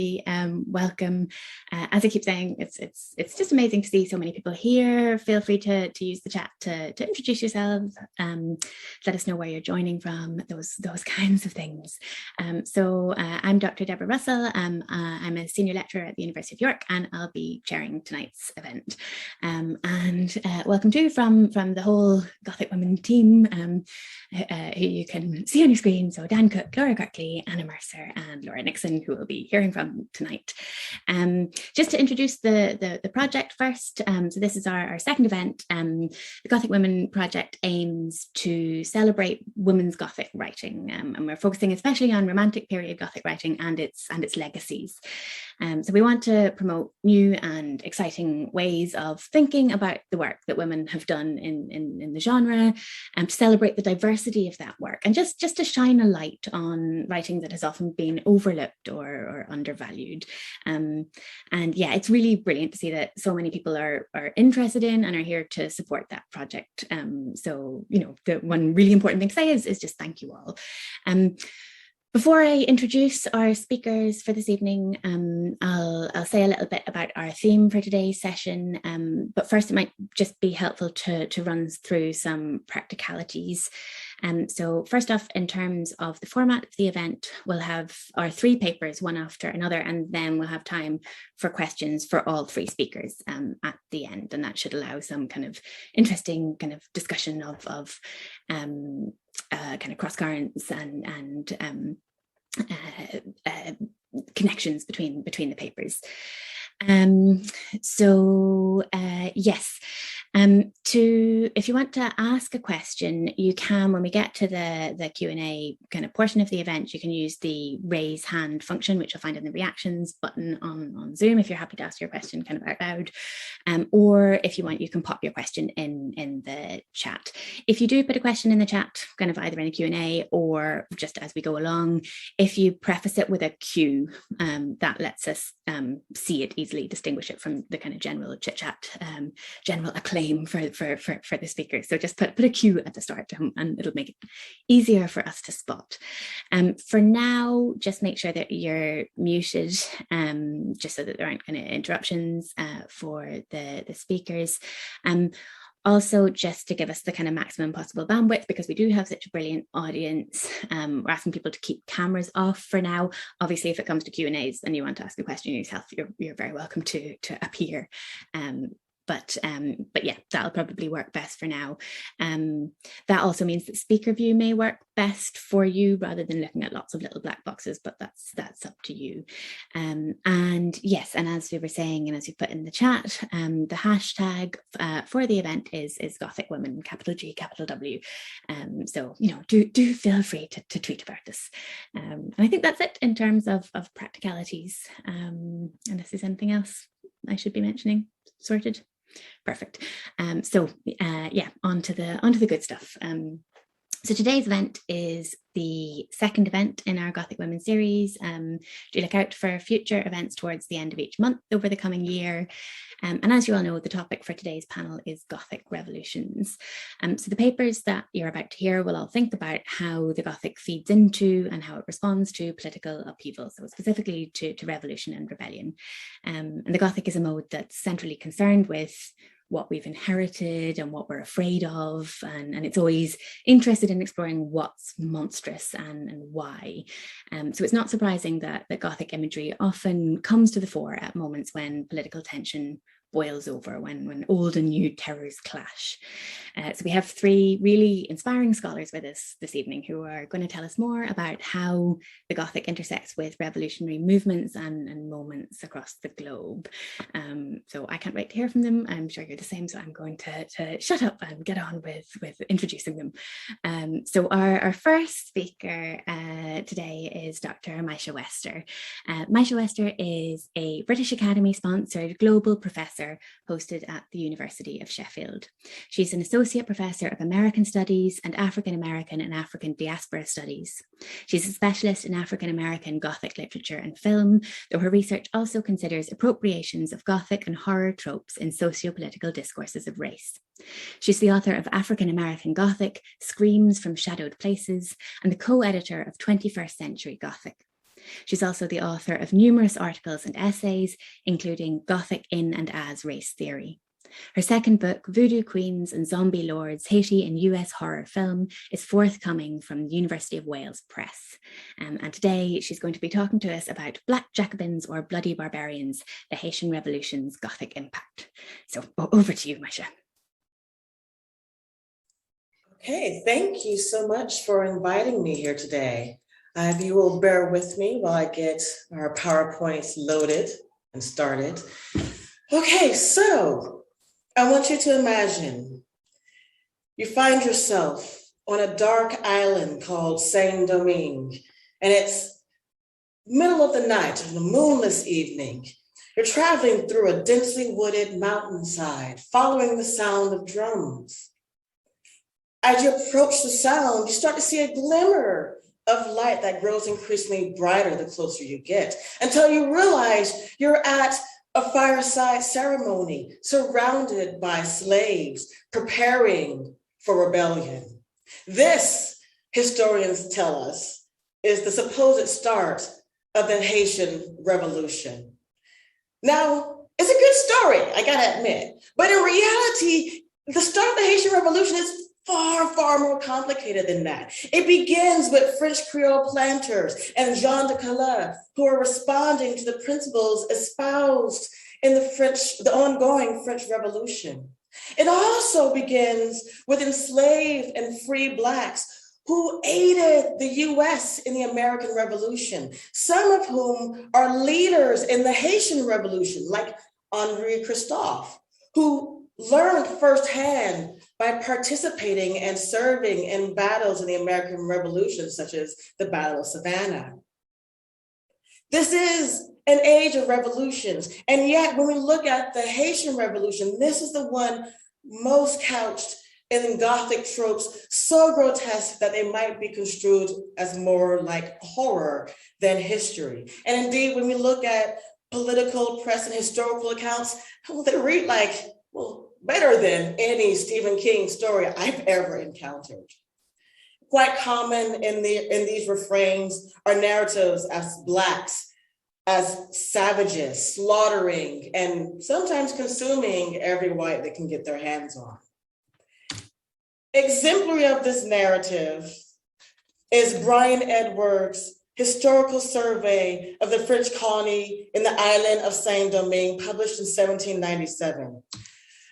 Welcome. As I keep saying, it's just amazing to see so many people here. Feel free to use the chat to introduce yourselves, let us know where you're joining from, those kinds of things. I'm Dr. Deborah Russell. I'm a senior lecturer at the University of York, and I'll be chairing tonight's event. Welcome too from the whole Gothic Women team, who you can see on your screen. So Dan Cook, Laura Kirkley, Anna Mercer, and Laura Nixon, who will be hearing from tonight. Just to introduce the project first, so this is our second event. The Gothic Women Project aims to celebrate women's Gothic writing, and we're focusing especially on Romantic period Gothic writing and its legacies. So we want to promote new and exciting ways of thinking about the work that women have done in the genre, and to celebrate the diversity of that work, and just to shine a light on writing that has often been overlooked or undervalued. And yeah, it's really brilliant to see that so many people are interested in and are here to support that project. So, the one really important thing to say is just thank you all. Before I introduce our speakers for this evening, I'll say a little bit about our theme for today's session, but first it might just be helpful to run through some practicalities. So first off, in terms of the format of the event, we'll have our three papers, one after another, and then we'll have time for questions for all three speakers at the end, and that should allow some kind of interesting kind of discussion of kind of cross currents and connections between the papers. Yes. If you want to ask a question, you can, when we get to the Q&A kind of portion of the event, you can use the raise hand function, which you'll find in the reactions button on Zoom if you're happy to ask your question kind of out loud. Or if you want, you can pop your question in the chat. If you do put a question in the chat, kind of either in a Q&A or just as we go along, if you preface it with a Q, that lets us see it easily, distinguish it from the kind of general chit-chat, general acclaim for the speaker. So just put a Q at the start, and it'll make it easier for us to spot. For now, just make sure that you're muted, just so that there aren't any interruptions for the speakers. Also, just to give us the kind of maximum possible bandwidth, because we do have such a brilliant audience, we're asking people to keep cameras off for now. Obviously, if it comes to Q&As and you want to ask a question yourself, you're very welcome to appear. But yeah, that'll probably work best for now. That also means that speaker view may work best for you rather than looking at lots of little black boxes, but that's up to you. And yes, and as we were saying, and as you put in the chat, the hashtag for the event is Gothic Women, capital G, capital W. So, do feel free to tweet about this. And I think that's it in terms of practicalities. Unless there's anything else I should be mentioning. Sorted. Perfect. Yeah, on to the good stuff. So today's event is the second event in our Gothic Women series. Do look out for future events towards the end of each month over the coming year. And as you all know, the topic for today's panel is Gothic Revolutions. So the papers that you're about to hear will all think about how the Gothic feeds into and how it responds to political upheaval, so specifically to revolution and rebellion. And the Gothic is a mode that's centrally concerned with what we've inherited and what we're afraid of, and it's always interested in exploring what's monstrous and why. So it's not surprising that Gothic imagery often comes to the fore at moments when political tension boils over, when old and new terrors clash. So we have three really inspiring scholars with us this evening who are going to tell us more about how the Gothic intersects with revolutionary movements and moments across the globe. So I can't wait to hear from them. I'm sure you're the same, so I'm going to shut up and get on with introducing them. So our first speaker today is Dr. Maisha Wester. Maisha Wester is a British Academy sponsored global professor hosted at the University of Sheffield. She's an associate professor of American Studies and African American and African Diaspora Studies. She's a specialist in African American Gothic literature and film, though her research also considers appropriations of Gothic and horror tropes in socio-political discourses of race. She's the author of African American Gothic, Screams from Shadowed Places, and the co-editor of 21st Century Gothic. She's also the author of numerous articles and essays, including Gothic in and as Race Theory. Her second book, Voodoo Queens and Zombie Lords, Haiti in US Horror Film, is forthcoming from the University of Wales Press. And today she's going to be talking to us about Black Jacobins or Bloody Barbarians, the Haitian Revolution's Gothic impact. So over to you, Masha. Okay, thank you so much for inviting me here today. If you will bear with me while I get our PowerPoints loaded and started. Okay, so I want you to imagine you find yourself on a dark island called Saint-Domingue, and it's middle of the night, on a moonless evening. You're traveling through a densely wooded mountainside, following the sound of drums. As you approach the sound, you start to see a glimmer of light that grows increasingly brighter the closer you get, until you realize you're at a fireside ceremony surrounded by slaves preparing for rebellion. This, historians tell us, is the supposed start of the Haitian Revolution. Now, it's a good story, I gotta admit, but in reality, the start of the Haitian Revolution is far, far more complicated than that. It begins with French Creole planters and Jean de Calais, who are responding to the principles espoused in the ongoing French Revolution. It also begins with enslaved and free Blacks who aided the US in the American Revolution, some of whom are leaders in the Haitian Revolution, like Henri Christophe, who learned firsthand by participating and serving in battles in the American Revolution, such as the Battle of Savannah. This is an age of revolutions, and yet when we look at the Haitian Revolution, this is the one most couched in Gothic tropes, so grotesque that they might be construed as more like horror than history. And indeed, when we look at political, press, and historical accounts, well, they read like, well, better than any Stephen King story I've ever encountered. Quite common in these refrains are narratives as Blacks, as savages, slaughtering, and sometimes consuming every white they can get their hands on. Exemplary of this narrative is Brian Edwards' historical survey of the French colony in the island of Saint-Domingue, published in 1797.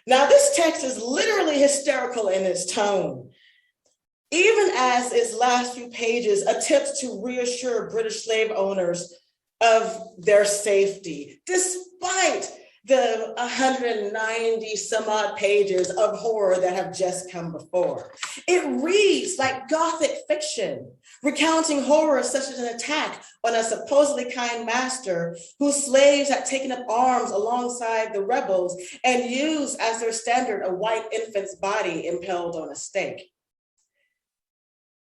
Now, this text is literally hysterical in its tone, even as its last few pages attempts to reassure British slave owners of their safety, despite the 190 some odd pages of horror that have just come before. It reads like Gothic fiction, recounting horrors such as an attack on a supposedly kind master whose slaves had taken up arms alongside the rebels and used as their standard a white infant's body impaled on a stake.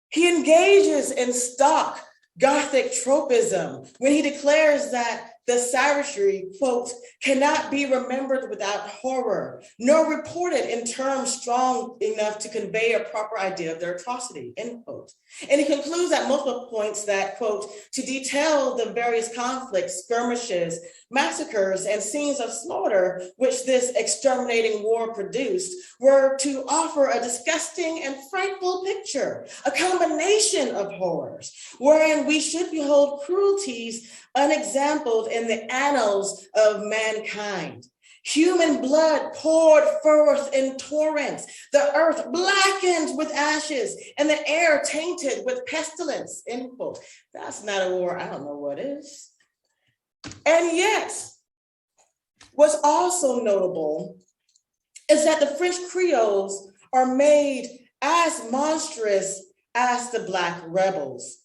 He engages in stock Gothic tropism when he declares that the savagery, quote, cannot be remembered without horror, nor reported in terms strong enough to convey a proper idea of their atrocity, end quote. And he concludes at multiple points that, quote, to detail the various conflicts, skirmishes, massacres, and scenes of slaughter which this exterminating war produced were to offer a disgusting and frightful picture, a combination of horrors, wherein we should behold cruelties unexampled in the annals of mankind. Human blood poured forth in torrents, the earth blackened with ashes, and the air tainted with pestilence, end quote. That's not a war, I don't know what is. And yet, what's also notable is that the French Creoles are made as monstrous as the Black rebels.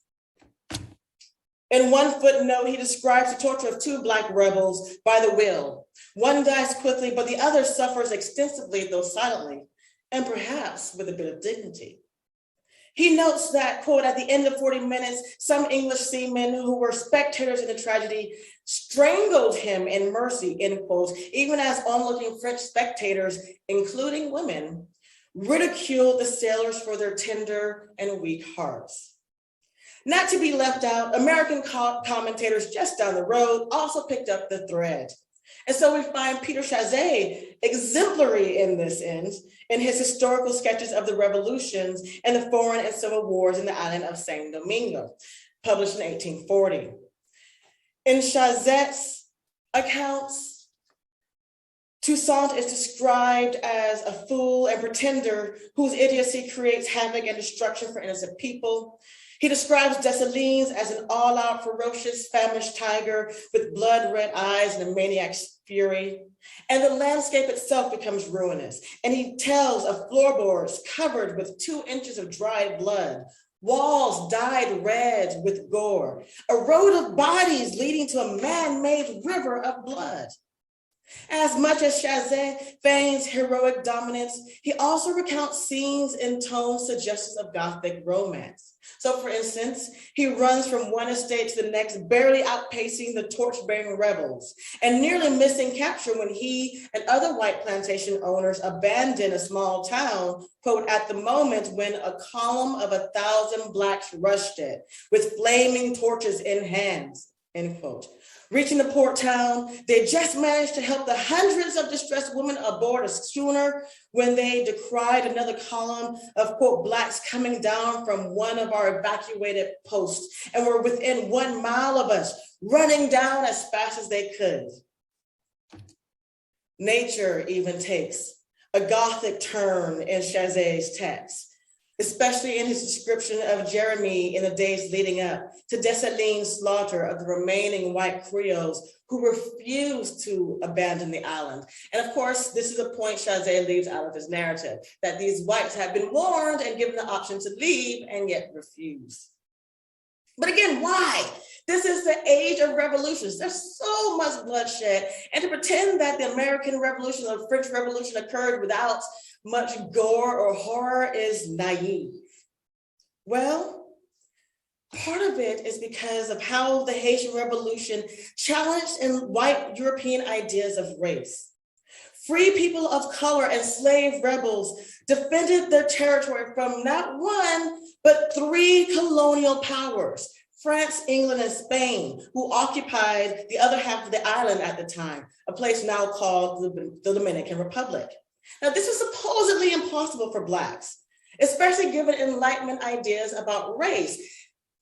In one footnote, he describes the torture of two Black rebels by the wheel. One dies quickly, but the other suffers extensively, though silently, and perhaps with a bit of dignity. He notes that, quote, at the end of 40 minutes, some English seamen who were spectators in the tragedy strangled him in mercy, end quote, even as onlooking French spectators, including women, ridiculed the sailors for their tender and weak hearts. Not to be left out, American commentators just down the road also picked up the thread. And so we find Peter Chazet exemplary in this end in his historical sketches of the revolutions and the foreign and civil wars in the island of San Domingo, published in 1840. In Chazet's accounts, Toussaint is described as a fool and pretender whose idiocy creates havoc and destruction for innocent people. He describes Dessalines as an all-out, ferocious, famished tiger with blood-red eyes and a maniac's fury. And the landscape itself becomes ruinous. And he tells of floorboards covered with 2 inches of dried blood, walls dyed red with gore, a road of bodies leading to a man-made river of blood. As much as Chazet feigns heroic dominance, he also recounts scenes in tones suggestive of Gothic romance. So for instance, he runs from one estate to the next, barely outpacing the torch-bearing rebels, and nearly missing capture when he and other white plantation owners abandon a small town, quote, at the moment when a column of 1,000 blacks rushed it with flaming torches in hands, end quote. Reaching the port town, they just managed to help the hundreds of distressed women aboard a schooner when they decried another column of, quote, blacks coming down from one of our evacuated posts and were within 1 mile of us, running down as fast as they could. Nature even takes a Gothic turn in Chazet's text, especially in his description of Jeremy in the days leading up to Dessalines' slaughter of the remaining white Creoles who refused to abandon the island. And of course, this is a point Chazet leaves out of his narrative, that these whites have been warned and given the option to leave and yet refuse. But again, why? This is the age of revolutions. There's so much bloodshed. And to pretend that the American Revolution or the French Revolution occurred without much gore or horror is naive. Well, part of it is because of how the Haitian Revolution challenged in white European ideas of race. Free people of color and slave rebels defended their territory from not 1, but 3 colonial powers, France, England, and Spain, who occupied the other half of the island at the time, a place now called the Dominican Republic. Now, this is supposedly impossible for blacks, especially given Enlightenment ideas about race,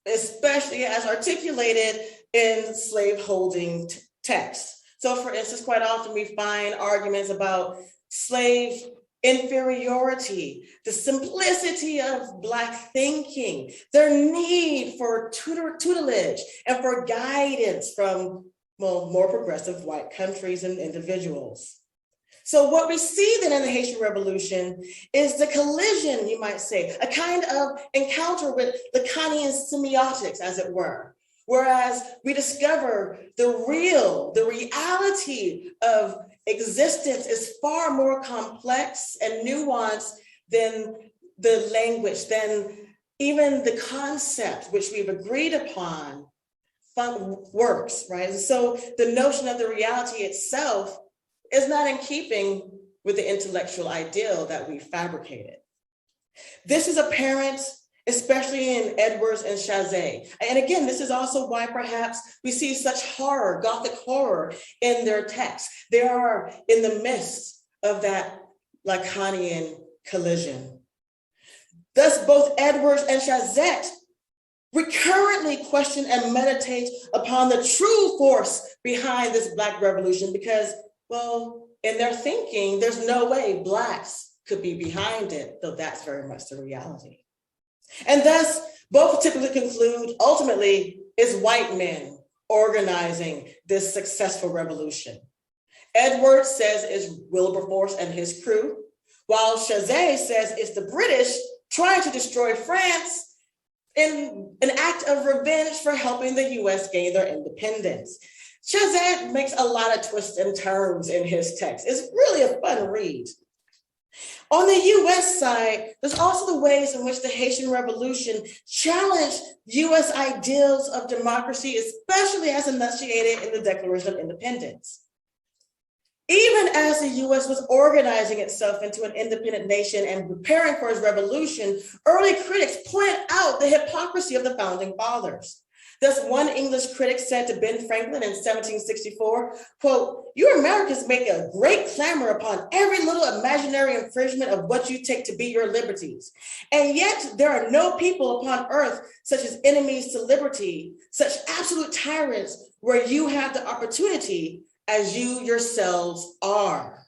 especially as articulated in slaveholding texts. So for instance, quite often we find arguments about slave inferiority, the simplicity of Black thinking, their need for tutelage and for guidance from, well, more progressive white countries and individuals. So what we see then in the Haitian Revolution is the collision, you might say, a kind of encounter with Lacanian semiotics, as it were. Whereas we discover the reality of existence is far more complex and nuanced than the language, than even the concept which we've agreed upon works, right? And so the notion of the reality itself is not in keeping with the intellectual ideal that we fabricated. This is apparent, especially in Edwards and Chazet. And again, this is also why perhaps we see such horror, Gothic horror in their texts. They are in the midst of that Lacanian collision. Thus, both Edwards and Chazet recurrently question and meditate upon the true force behind this Black revolution because, well, in their thinking, there's no way Blacks could be behind it, though that's very much the reality. And thus, both typically conclude, ultimately, it's white men organizing this successful revolution. Edwards says it's Wilberforce and his crew, while Chazet says it's the British trying to destroy France in an act of revenge for helping the US gain their independence. Chazet makes a lot of twists and turns in his text. It's really a fun read. On the US side, there's also the ways in which the Haitian Revolution challenged US ideals of democracy, especially as enunciated in the Declaration of Independence. Even as the US was organizing itself into an independent nation and preparing for its revolution, early critics pointed out the hypocrisy of the founding fathers. Thus, one English critic said to Ben Franklin in 1764, quote, "You Americans make a great clamor upon every little imaginary infringement of what you take to be your liberties. And yet there are no people upon earth such as enemies to liberty, such absolute tyrants where you have the opportunity as you yourselves are."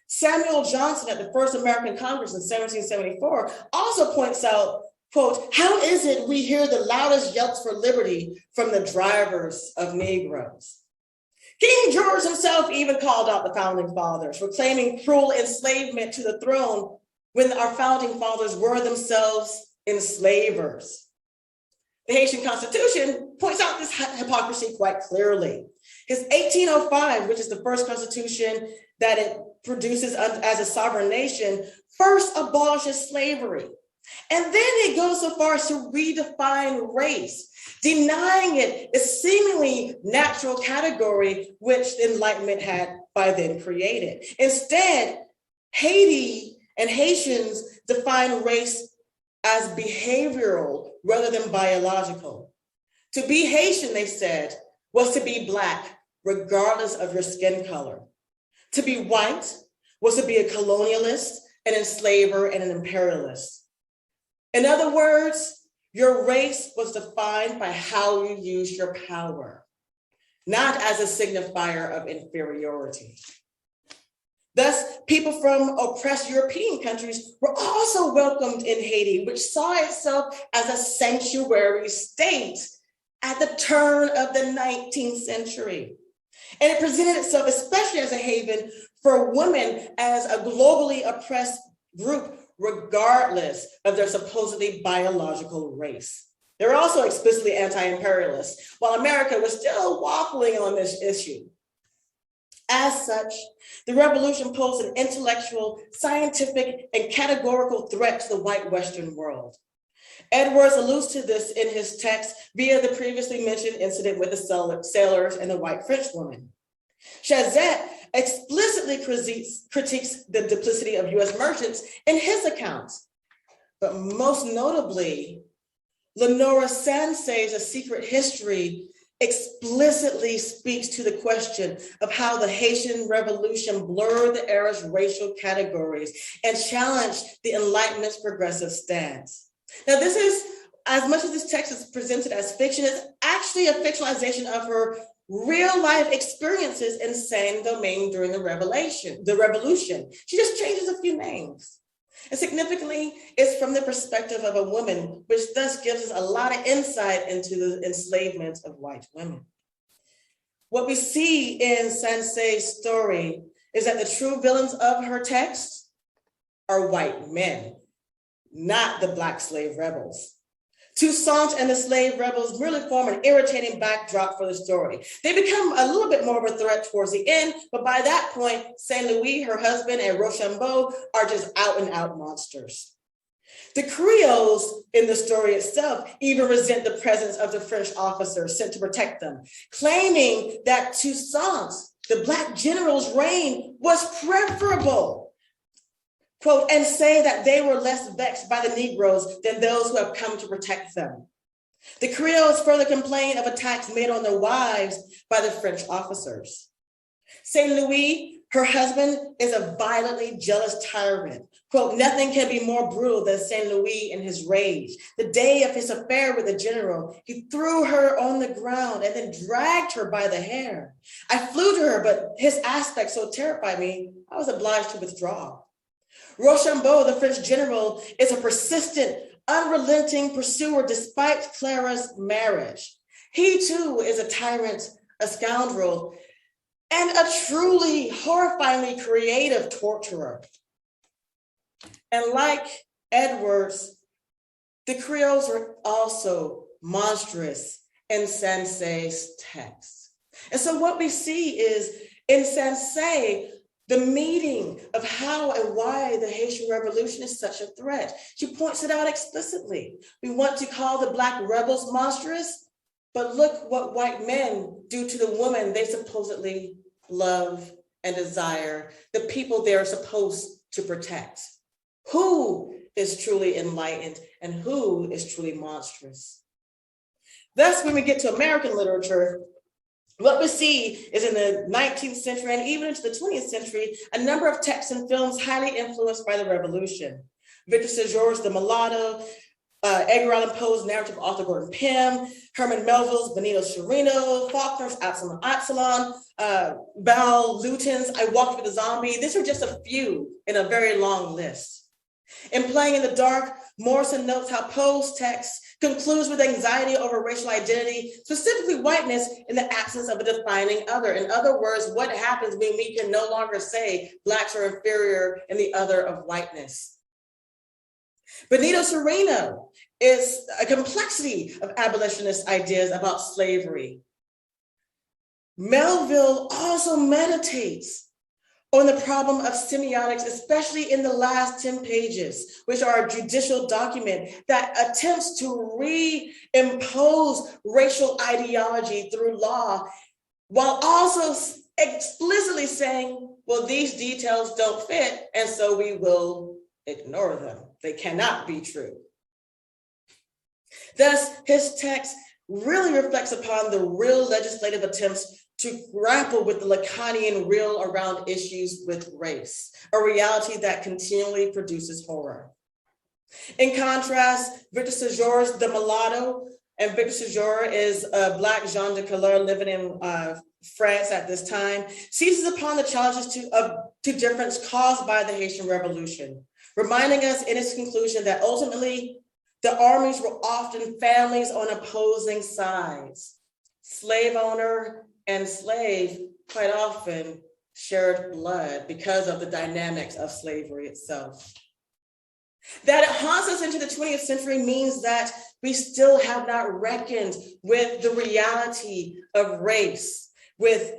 Samuel Johnson at the first American Congress in 1774 also points out, quote, "How is it we hear the loudest yelps for liberty from the drivers of Negroes?" King George himself even called out the founding fathers for claiming cruel enslavement to the throne when our founding fathers were themselves enslavers. The Haitian Constitution points out this hypocrisy quite clearly. His 1805, which is the first constitution that it produces as a sovereign nation, first abolishes slavery. And then it goes so far as to redefine race, denying it a seemingly natural category which the Enlightenment had by then created. Instead, Haiti and Haitians define race as behavioral rather than biological. To be Haitian, they said, was to be Black, regardless of your skin color. To be white was to be a colonialist, an enslaver, and an imperialist. In other words, your race was defined by how you used your power, not as a signifier of inferiority. Thus, people from oppressed European countries were also welcomed in Haiti, which saw itself as a sanctuary state at the turn of the 19th century. And it presented itself especially as a haven for women as a globally oppressed group, regardless of their supposedly biological race. They were also explicitly anti-imperialist, while America was still waffling on this issue. As such, the revolution posed an intellectual, scientific, and categorical threat to the white Western world. Edwards alludes to this in his text via the previously mentioned incident with the sailors and the white Frenchwoman. Chazette explicitly critiques the duplicity of US merchants in his accounts, but most notably, Lenora Sansay's A Secret History explicitly speaks to the question of how the Haitian Revolution blurred the era's racial categories and challenged the Enlightenment's progressive stance. Now, this is, as much as this text is presented as fiction, it's actually a fictionalization of her real life experiences in Saint-Domingue during the revolution. She just changes a few names. And significantly, it's from the perspective of a woman, which thus gives us a lot of insight into the enslavement of white women. What we see in Sansay's story is that the true villains of her text are white men, not the Black slave rebels. Toussaint and the slave rebels merely form an irritating backdrop for the story. They become a little bit more of a threat towards the end, but by that point, Saint Louis, her husband, and Rochambeau are just out and out monsters. The Creoles in the story itself even resent the presence of the French officers sent to protect them, claiming that Toussaint, the Black general's reign, was preferable. Quote, and say that they were less vexed by the Negroes than those who have come to protect them. The Creoles further complain of attacks made on their wives by the French officers. Saint Louis, her husband, is a violently jealous tyrant. Quote, nothing can be more brutal than Saint Louis in his rage. The day of his affair with the general, he threw her on the ground and then dragged her by the hair. I flew to her, but his aspect so terrified me, I was obliged to withdraw. Rochambeau, the French general, is a persistent, unrelenting pursuer despite Clara's marriage. He too is a tyrant, a scoundrel, and a truly horrifyingly creative torturer. And like Edwards, the Creoles were also monstrous in Sansay's text. And so what we see is in Sansay, the meaning of how and why the Haitian Revolution is such a threat. She points it out explicitly. We want to call the Black rebels monstrous, but look what white men do to the woman they supposedly love and desire the people they're supposed to protect? Who is truly enlightened and who is truly monstrous? Thus, when we get to American literature, what we see is in the 19th century and even into the 20th century, a number of texts and films highly influenced by the Revolution. Victor Séjour's The Mulatto, Edgar Allan Poe's narrative author Gordon Pym, Herman Melville's Benito Cereno, Faulkner's Absalom, Val Lewton's I Walked with a Zombie. These are just a few in a very long list. In Playing in the Dark, Morrison notes how Poe's text concludes with anxiety over racial identity, specifically whiteness, in the absence of a defining other. In other words, what happens when we can no longer say Blacks are inferior in the other of whiteness? Benito Cereno is a complexity of abolitionist ideas about slavery. Melville also meditates on the problem of semiotics, especially in the last 10 pages, which are a judicial document that attempts to reimpose racial ideology through law, while also explicitly saying, well, these details don't fit, and so we will ignore them. They cannot be true. Thus, his text really reflects upon the real legislative attempts to grapple with the Lacanian real around issues with race, a reality that continually produces horror. In contrast, Victor Séjour's The Mulatto, and Victor Séjour is a Black Jean de couleur living in France at this time, seizes upon the challenges to difference caused by the Haitian Revolution, reminding us in its conclusion that ultimately the armies were often families on opposing sides. Slave owner and slave quite often shared blood because of the dynamics of slavery itself. That it haunts us into the 20th century means that we still have not reckoned with the reality of race, with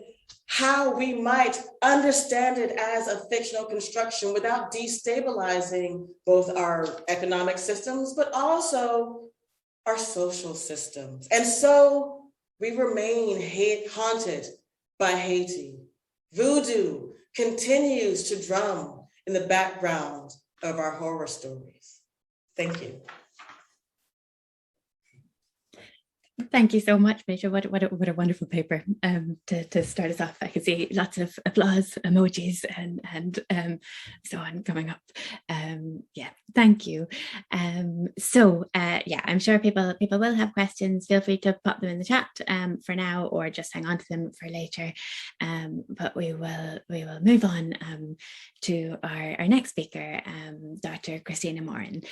how we might understand it as a fictional construction without destabilizing both our economic systems, but also our social systems. And so we remain haunted by Haiti. Voodoo continues to drum in the background of our horror stories. Thank you. Thank you so much, Major. What a wonderful paper to start us off. I can see lots of applause emojis and so on coming up. Yeah, thank you. Yeah, I'm sure people will have questions. Feel free to pop them in the chat for now, or just hang on to them for later. But we will move on to our next speaker, Dr. Christina Morin.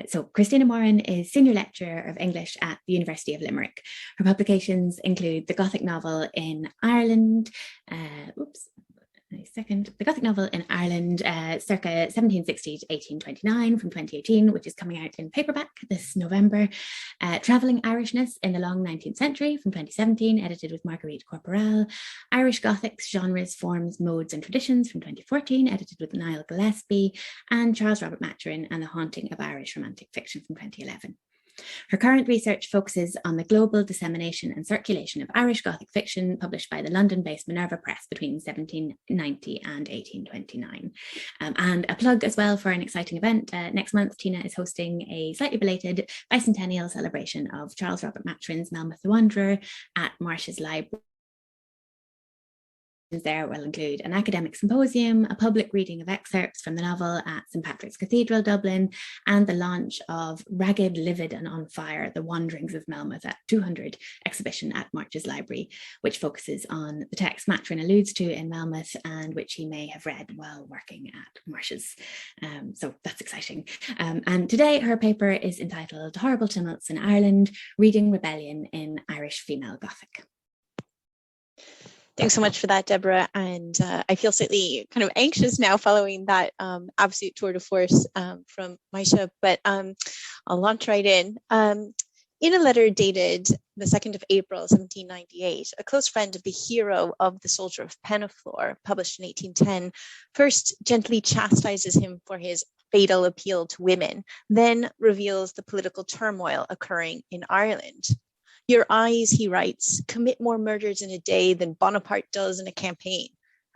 So Christina Morin is Senior Lecturer of English at the University of Limerick. Her publications include the Gothic novel in Ireland, the Gothic novel in Ireland, circa 1760 to 1829 from 2018, which is coming out in paperback this November. Travelling Irishness in the Long 19th Century from 2017, edited with Marguerite Corporal. Irish Gothics, Genres, Forms, Modes and Traditions from 2014, edited with Niall Gillespie. And Charles Robert Maturin and the Haunting of Irish Romantic Fiction from 2011. Her current research focuses on the global dissemination and circulation of Irish Gothic fiction, published by the London-based Minerva Press between 1790 and 1829. And a plug as well for an exciting event. Next month, Tina is hosting a slightly belated bicentennial celebration of Charles Robert Maturin's Melmoth the Wanderer at Marsh's Library. There will include an academic symposium, a public reading of excerpts from the novel at St. Patrick's Cathedral, Dublin, and the launch of Ragged, Livid and on Fire, The Wanderings of Melmoth at 200 exhibition at Marsh's Library, which focuses on the text Maturin alludes to in Melmoth and which he may have read while working at Marsh's. So that's exciting. And today her paper is entitled Horrible Tumults in Ireland, Reading Rebellion in Irish Female Gothic. Thanks so much for that, Deborah. And I feel slightly kind of anxious now following that absolute tour de force from Maisha, but I'll launch right in. In a letter dated the 2nd of April, 1798, a close friend of the hero of The Soldier of Penaflor, published in 1810, first gently chastises him for his fatal appeal to women, then reveals the political turmoil occurring in Ireland. Your eyes, he writes, commit more murders in a day than Bonaparte does in a campaign.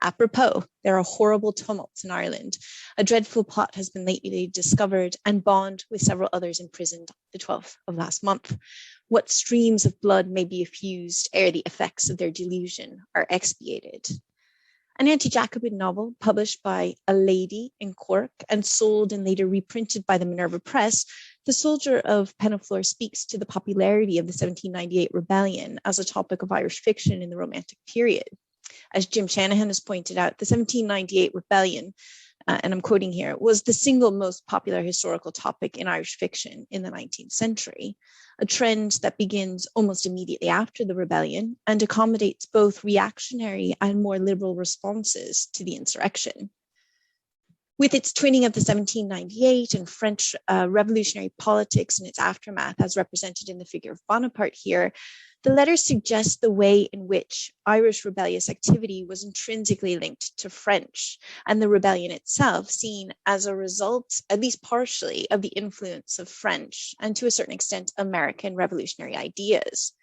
Apropos, there are horrible tumults in Ireland. A dreadful plot has been lately discovered, and Bond, with several others, imprisoned the 12th of last month. What streams of blood may be effused ere the effects of their delusion are expiated? An anti-Jacobin novel published by a lady in Cork and sold and later reprinted by the Minerva Press, The Soldier of Penaflor speaks to the popularity of the 1798 rebellion as a topic of Irish fiction in the Romantic period. As Jim Shanahan has pointed out, the 1798 rebellion, and I'm quoting here, was the single most popular historical topic in Irish fiction in the 19th century, a trend that begins almost immediately after the rebellion and accommodates both reactionary and more liberal responses to the insurrection. With its twinning of the 1798 and French revolutionary politics and its aftermath as represented in the figure of Bonaparte here, the letter suggests the way in which Irish rebellious activity was intrinsically linked to French, and the rebellion itself seen as a result, at least partially, of the influence of French and to a certain extent American revolutionary ideas.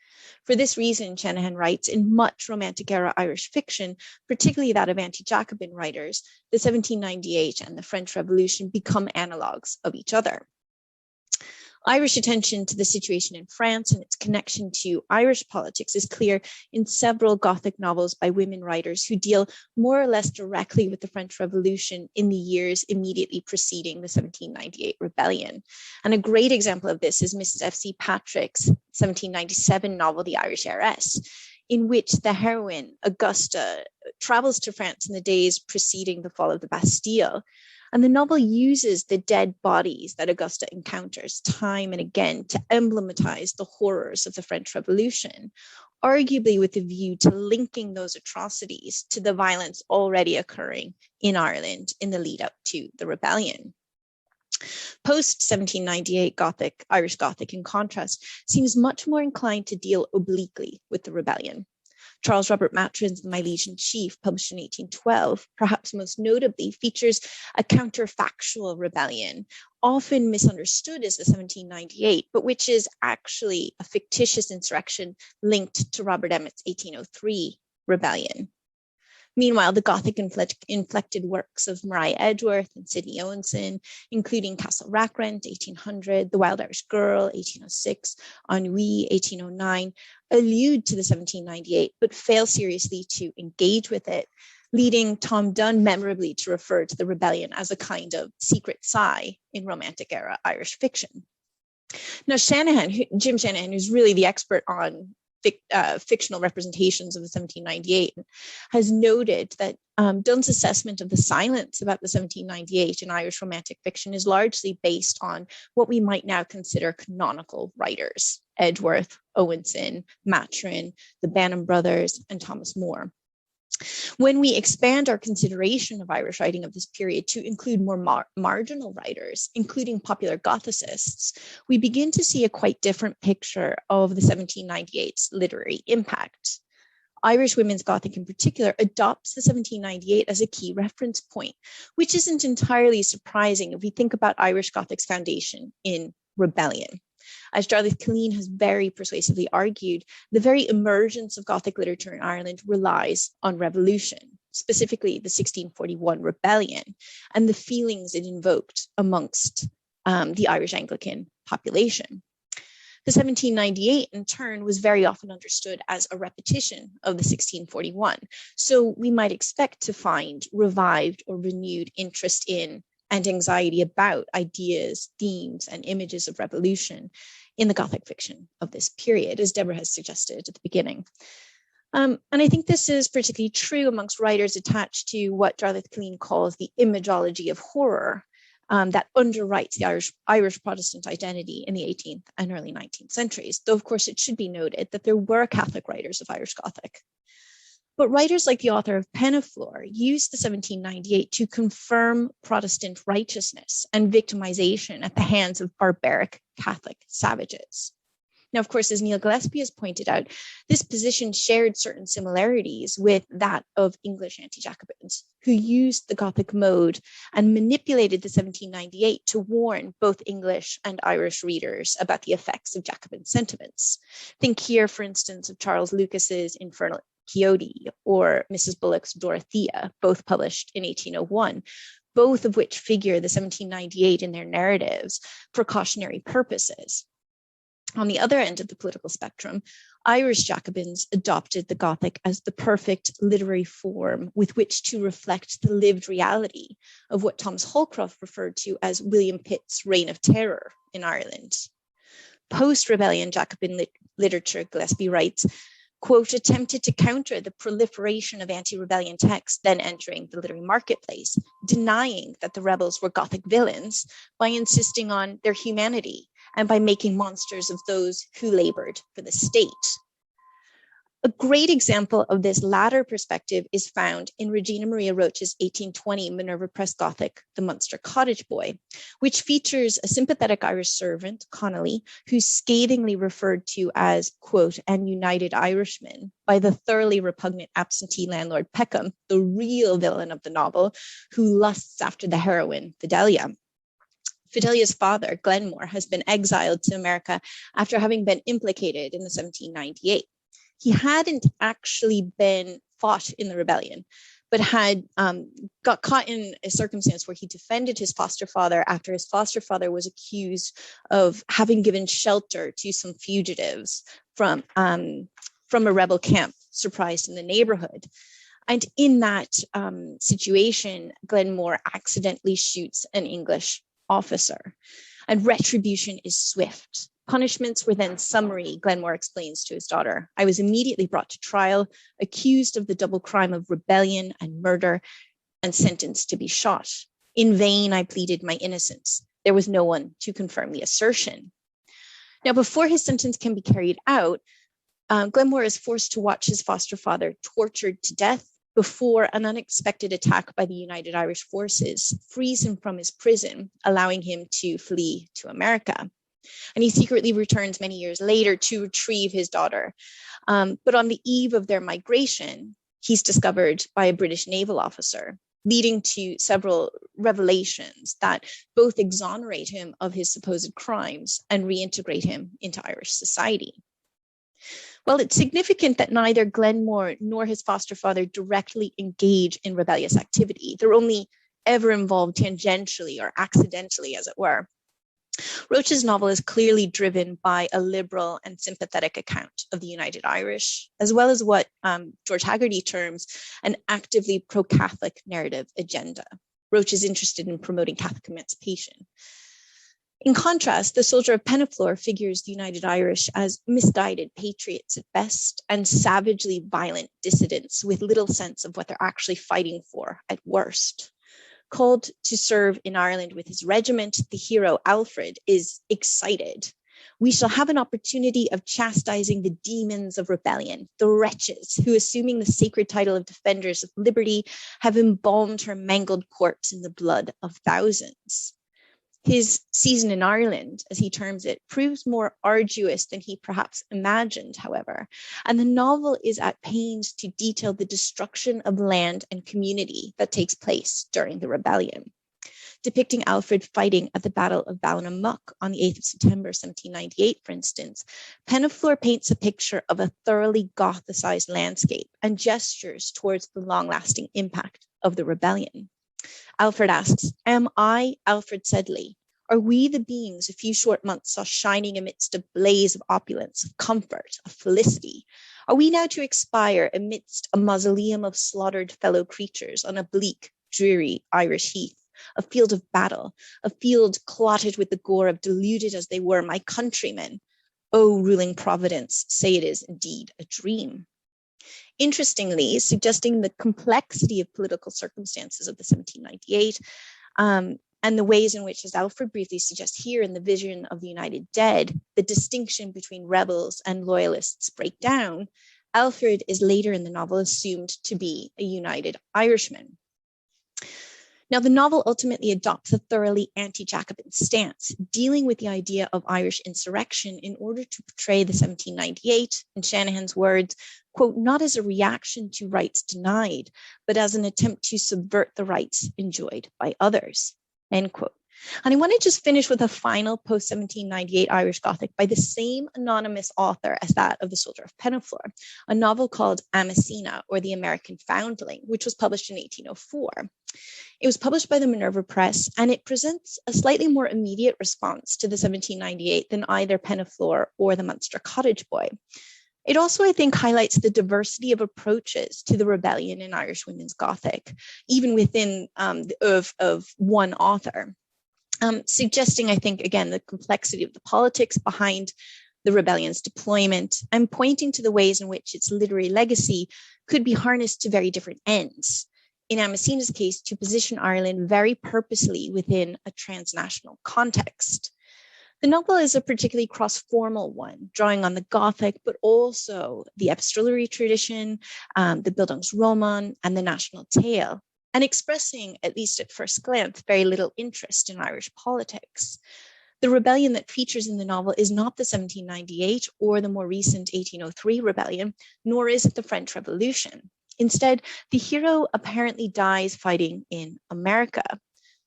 For this reason, Shanahan writes, in much Romantic era Irish fiction, particularly that of anti-Jacobin writers, the 1798 and the French Revolution become analogues of each other. Irish attention to the situation in France and its connection to Irish politics is clear in several Gothic novels by women writers who deal more or less directly with the French Revolution in the years immediately preceding the 1798 rebellion. And a great example of this is Mrs. F.C. Patrick's 1797 novel, The Irish Heiress, in which the heroine, Augusta, travels to France in the days preceding the fall of the Bastille. And the novel uses the dead bodies that Augusta encounters time and again to emblematize the horrors of the French Revolution, arguably with a view to linking those atrocities to the violence already occurring in Ireland in the lead up to the rebellion. Post-1798 Irish Gothic, in contrast, seems much more inclined to deal obliquely with the rebellion. Charles Robert Matrin's My Liege in Chief, published in 1812, perhaps most notably, features a counterfactual rebellion, often misunderstood as the 1798, but which is actually a fictitious insurrection linked to Robert Emmet's 1803 rebellion. Meanwhile, the Gothic inflected works of Maria Edgeworth and Sidney Owenson, including Castle Rackrent, 1800, The Wild Irish Girl, 1806, Ennui, 1809, allude to the 1798, but fail seriously to engage with it, leading Tom Dunn memorably to refer to the rebellion as a kind of secret sigh in Romantic era Irish fiction. Now, Jim Shanahan, who's really the expert on fictional representations of the 1798, has noted that Dunn's assessment of the silence about the 1798 in Irish Romantic fiction is largely based on what we might now consider canonical writers: Edgeworth, Owenson, Matrin, the Banham brothers, and Thomas More. When we expand our consideration of Irish writing of this period to include more marginal writers, including popular Gothicists, we begin to see a quite different picture of the 1798's literary impact. Irish women's Gothic in particular adopts the 1798 as a key reference point, which isn't entirely surprising if we think about Irish Gothic's foundation in rebellion. As Jarlath Killeen has very persuasively argued, the very emergence of Gothic literature in Ireland relies on revolution, specifically the 1641 rebellion, and the feelings it invoked amongst the Irish Anglican population. The 1798, in turn, was very often understood as a repetition of the 1641. So we might expect to find revived or renewed interest in and anxiety about ideas, themes, and images of revolution in the Gothic fiction of this period, as Deborah has suggested at the beginning. And I think this is particularly true amongst writers attached to what Jarlath Killeen calls the imageology of horror that underwrites the Irish Protestant identity in the 18th and early 19th centuries, though of course it should be noted that there were Catholic writers of Irish Gothic. But writers like the author of Penaflor used the 1798 to confirm Protestant righteousness and victimization at the hands of barbaric Catholic savages. Now, of course, as Neil Gillespie has pointed out, this position shared certain similarities with that of English anti-Jacobins, who used the Gothic mode and manipulated the 1798 to warn both English and Irish readers about the effects of Jacobin sentiments. Think here, for instance, of Charles Lucas's Quixote or Mrs. Bullock's Dorothea, both published in 1801, both of which figure the 1798 in their narratives for cautionary purposes. On the other end of the political spectrum, Irish Jacobins adopted the Gothic as the perfect literary form with which to reflect the lived reality of what Thomas Holcroft referred to as William Pitt's reign of terror in Ireland. Post-rebellion Jacobin literature, Gillespie writes, quote, attempted to counter the proliferation of anti-rebellion texts then entering the literary marketplace, denying that the rebels were Gothic villains by insisting on their humanity and by making monsters of those who labored for the state. A great example of this latter perspective is found in Regina Maria Roche's 1820 Minerva Press Gothic, The Munster Cottage Boy, which features a sympathetic Irish servant, Connolly, who's scathingly referred to as, quote, an united Irishman by the thoroughly repugnant absentee landlord Peckham, the real villain of the novel, who lusts after the heroine, Fidelia. Fidelia's father, Glenmore, has been exiled to America after having been implicated in the 1798. He hadn't actually been fought in the rebellion, but had got caught in a circumstance where he defended his foster father after his foster father was accused of having given shelter to some fugitives from a rebel camp surprised in the neighborhood. And in that situation, Glenmore accidentally shoots an English officer, and retribution is swift. Punishments were then summary, Glenmore explains to his daughter. I was immediately brought to trial, accused of the double crime of rebellion and murder, and sentenced to be shot. In vain, I pleaded my innocence. There was no one to confirm the assertion. Now, before his sentence can be carried out, Glenmore is forced to watch his foster father tortured to death before an unexpected attack by the United Irish Forces frees him from his prison, allowing him to flee to America. And he secretly returns many years later to retrieve his daughter. But on the eve of their migration, he's discovered by a British naval officer, leading to several revelations that both exonerate him of his supposed crimes and reintegrate him into Irish society. Well, it's significant that neither Glenmore nor his foster father directly engage in rebellious activity. They're only ever involved tangentially or accidentally, as it were. Roche's novel is clearly driven by a liberal and sympathetic account of the United Irish, as well as what George Haggerty terms an actively pro-Catholic narrative agenda. Roche is interested in promoting Catholic emancipation. In contrast, The Soldier of Penaflor figures the United Irish as misguided patriots at best and savagely violent dissidents with little sense of what they're actually fighting for at worst. Called to serve in Ireland with his regiment, the hero Alfred is excited. We shall have an opportunity of chastising the demons of rebellion, the wretches who, assuming the sacred title of defenders of liberty, have embalmed her mangled corpse in the blood of thousands. His season in Ireland, as he terms it, proves more arduous than he perhaps imagined, however, and the novel is at pains to detail the destruction of land and community that takes place during the rebellion. Depicting Alfred fighting at the Battle of Ballinammuck on the 8th of September, 1798, for instance, Penaflor paints a picture of a thoroughly Gothicized landscape and gestures towards the long-lasting impact of the rebellion. Alfred asks, am I, Alfred Sedley? Are we the beings a few short months saw shining amidst a blaze of opulence, of comfort, of felicity? Are we now to expire amidst a mausoleum of slaughtered fellow creatures on a bleak, dreary Irish heath, a field of battle, a field clotted with the gore of deluded as they were my countrymen? O ruling Providence, say it is indeed a dream. Interestingly, suggesting the complexity of political circumstances of the 1798 and the ways in which, as Alfred briefly suggests here in the vision of the United Dead, the distinction between rebels and loyalists break down, Alfred is later in the novel assumed to be a united Irishman. Now, the novel ultimately adopts a thoroughly anti-Jacobin stance, dealing with the idea of Irish insurrection in order to portray the 1798, in Shanahan's words, quote, not as a reaction to rights denied, but as an attempt to subvert the rights enjoyed by others, end quote. And I want to just finish with a final post-1798 Irish Gothic by the same anonymous author as that of The Soldier of Penaflor, a novel called Amasina, or The American Foundling, which was published in 1804. It was published by the Minerva Press, and it presents a slightly more immediate response to the 1798 than either Penaflor or the Munster Cottage Boy. It also, I think, highlights the diversity of approaches to the rebellion in Irish women's Gothic, even within of one author. Suggesting, I think, again, the complexity of the politics behind the rebellion's deployment and pointing to the ways in which its literary legacy could be harnessed to very different ends. In Amasina's case, to position Ireland very purposely within a transnational context. The novel is a particularly cross-formal one, drawing on the Gothic, but also the epistolary tradition, the Bildungsroman, and the national tale, and expressing, at least at first glance, very little interest in Irish politics. The rebellion that features in the novel is not the 1798 or the more recent 1803 rebellion, nor is it the French Revolution. Instead, the hero apparently dies fighting in America.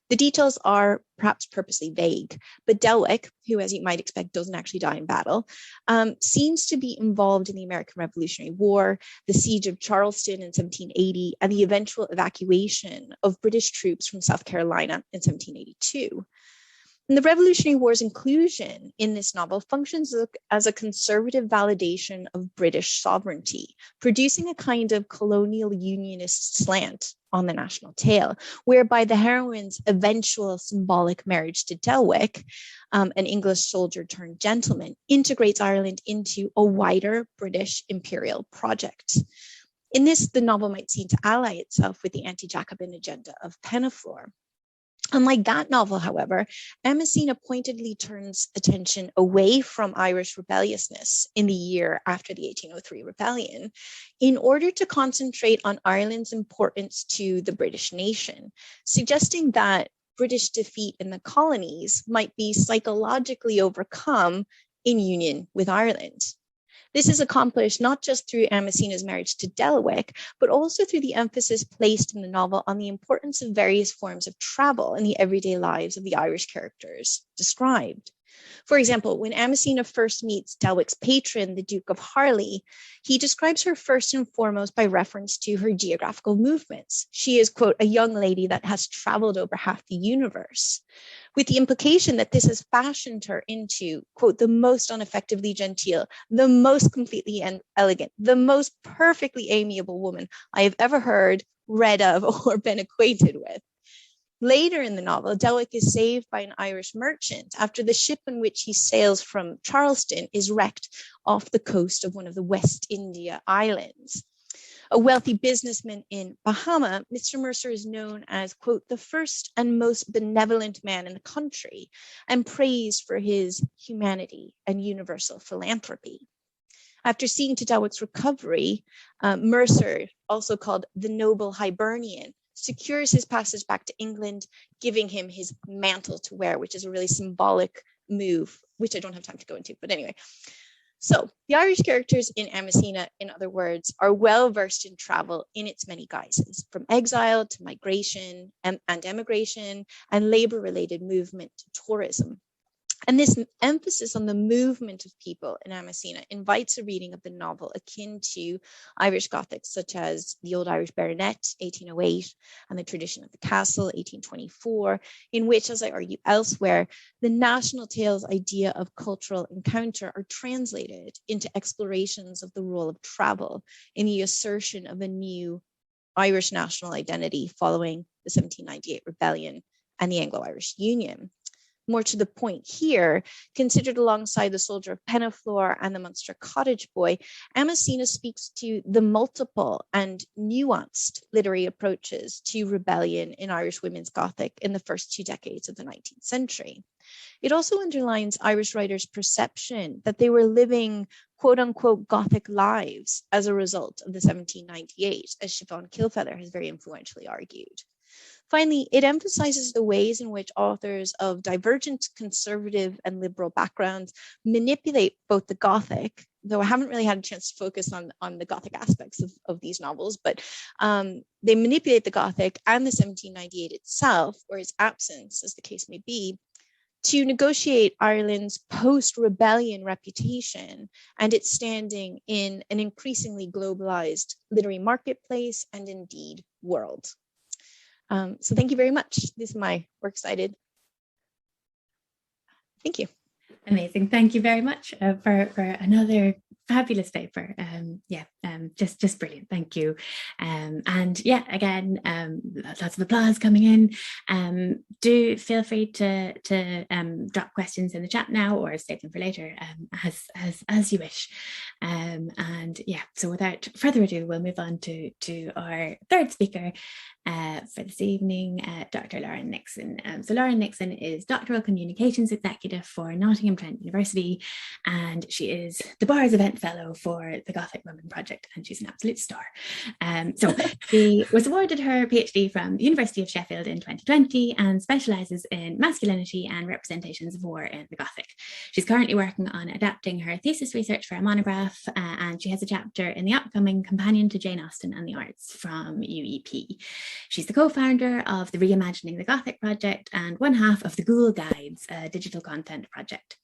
The details are perhaps purposely vague, but Delwick, who, as you might expect, doesn't actually die in battle, seems to be involved in the American Revolutionary War, the siege of Charleston in 1780, and the eventual evacuation of British troops from South Carolina in 1782. And the Revolutionary War's inclusion in this novel functions as a conservative validation of British sovereignty, producing a kind of colonial unionist slant on the national tale, whereby the heroine's eventual symbolic marriage to Delwick, an English soldier turned gentleman, integrates Ireland into a wider British imperial project. In this, the novel might seem to ally itself with the anti-Jacobin agenda of Penaflor. Unlike that novel, however, Amasina pointedly turns attention away from Irish rebelliousness in the year after the 1803 rebellion in order to concentrate on Ireland's importance to the British nation, suggesting that British defeat in the colonies might be psychologically overcome in union with Ireland. This is accomplished not just through Amasina's marriage to Delwick, but also through the emphasis placed in the novel on the importance of various forms of travel in the everyday lives of the Irish characters described. For example, when Amasina first meets Delwick's patron, the Duke of Harley, he describes her first and foremost by reference to her geographical movements. She is, quote, a young lady that has traveled over half the universe, with the implication that this has fashioned her into, quote, the most unaffectively genteel, the most completely elegant, the most perfectly amiable woman I have ever heard, read of, or been acquainted with. Later in the novel, Delwick is saved by an Irish merchant after the ship in which he sails from Charleston is wrecked off the coast of one of the West India Islands. A wealthy businessman in Bahama, Mr. Mercer is known as, quote, the first and most benevolent man in the country, and praised for his humanity and universal philanthropy. After seeing to Delwick's recovery, Mercer, also called the noble Hibernian, secures his passage back to England, giving him his mantle to wear, which is a really symbolic move, which I don't have time to go into, but anyway. So the Irish characters in Amasina, in other words, are well versed in travel in its many guises, from exile to migration and emigration and labor-related movement to tourism. And this emphasis on the movement of people in Amasina invites a reading of the novel akin to Irish Gothics, such as The Old Irish Baronet, 1808, and The Tradition of the Castle, 1824, in which, as I argue elsewhere, the national tale's idea of cultural encounter are translated into explorations of the role of travel in the assertion of a new Irish national identity following the 1798 rebellion and the Anglo-Irish Union. More to the point here, considered alongside the Soldier of Penaflor and the Munster Cottage Boy, Amasina speaks to the multiple and nuanced literary approaches to rebellion in Irish women's Gothic in the first 2 decades of the 19th century. It also underlines Irish writers' perception that they were living quote unquote Gothic lives as a result of the 1798, as Siobhan Kilfeather has very influentially argued. Finally, it emphasizes the ways in which authors of divergent conservative and liberal backgrounds manipulate both the Gothic, though I haven't really had a chance to focus on the Gothic aspects of these novels, but they manipulate the Gothic and the 1798 itself, or its absence, as the case may be, to negotiate Ireland's post-rebellion reputation and its standing in an increasingly globalized literary marketplace and indeed world. So thank you very much. This is my works cited. Thank you. Amazing. Thank you very much for another fabulous paper. Just brilliant. Thank you. And yeah, again, lots of applause coming in. Do feel free to drop questions in the chat now or save them for later, as you wish. And yeah, so without further ado, we'll move on to our third speaker for this evening, Dr. Lauren Nixon. So Lauren Nixon is Doctoral Communications Executive for Nottingham Trent University, and she is the Bar's Event Fellow for the Gothic Women Project, and she's an absolute star. So she was awarded her PhD from the University of Sheffield in 2020 and specialises in masculinity and representations of war in the Gothic. She's currently working on adapting her thesis research for a monograph, and she has a chapter in the upcoming Companion to Jane Austen and the Arts from UEP. She's the co-founder of the Reimagining the Gothic project and one half of the Ghoul Guides, a digital content project.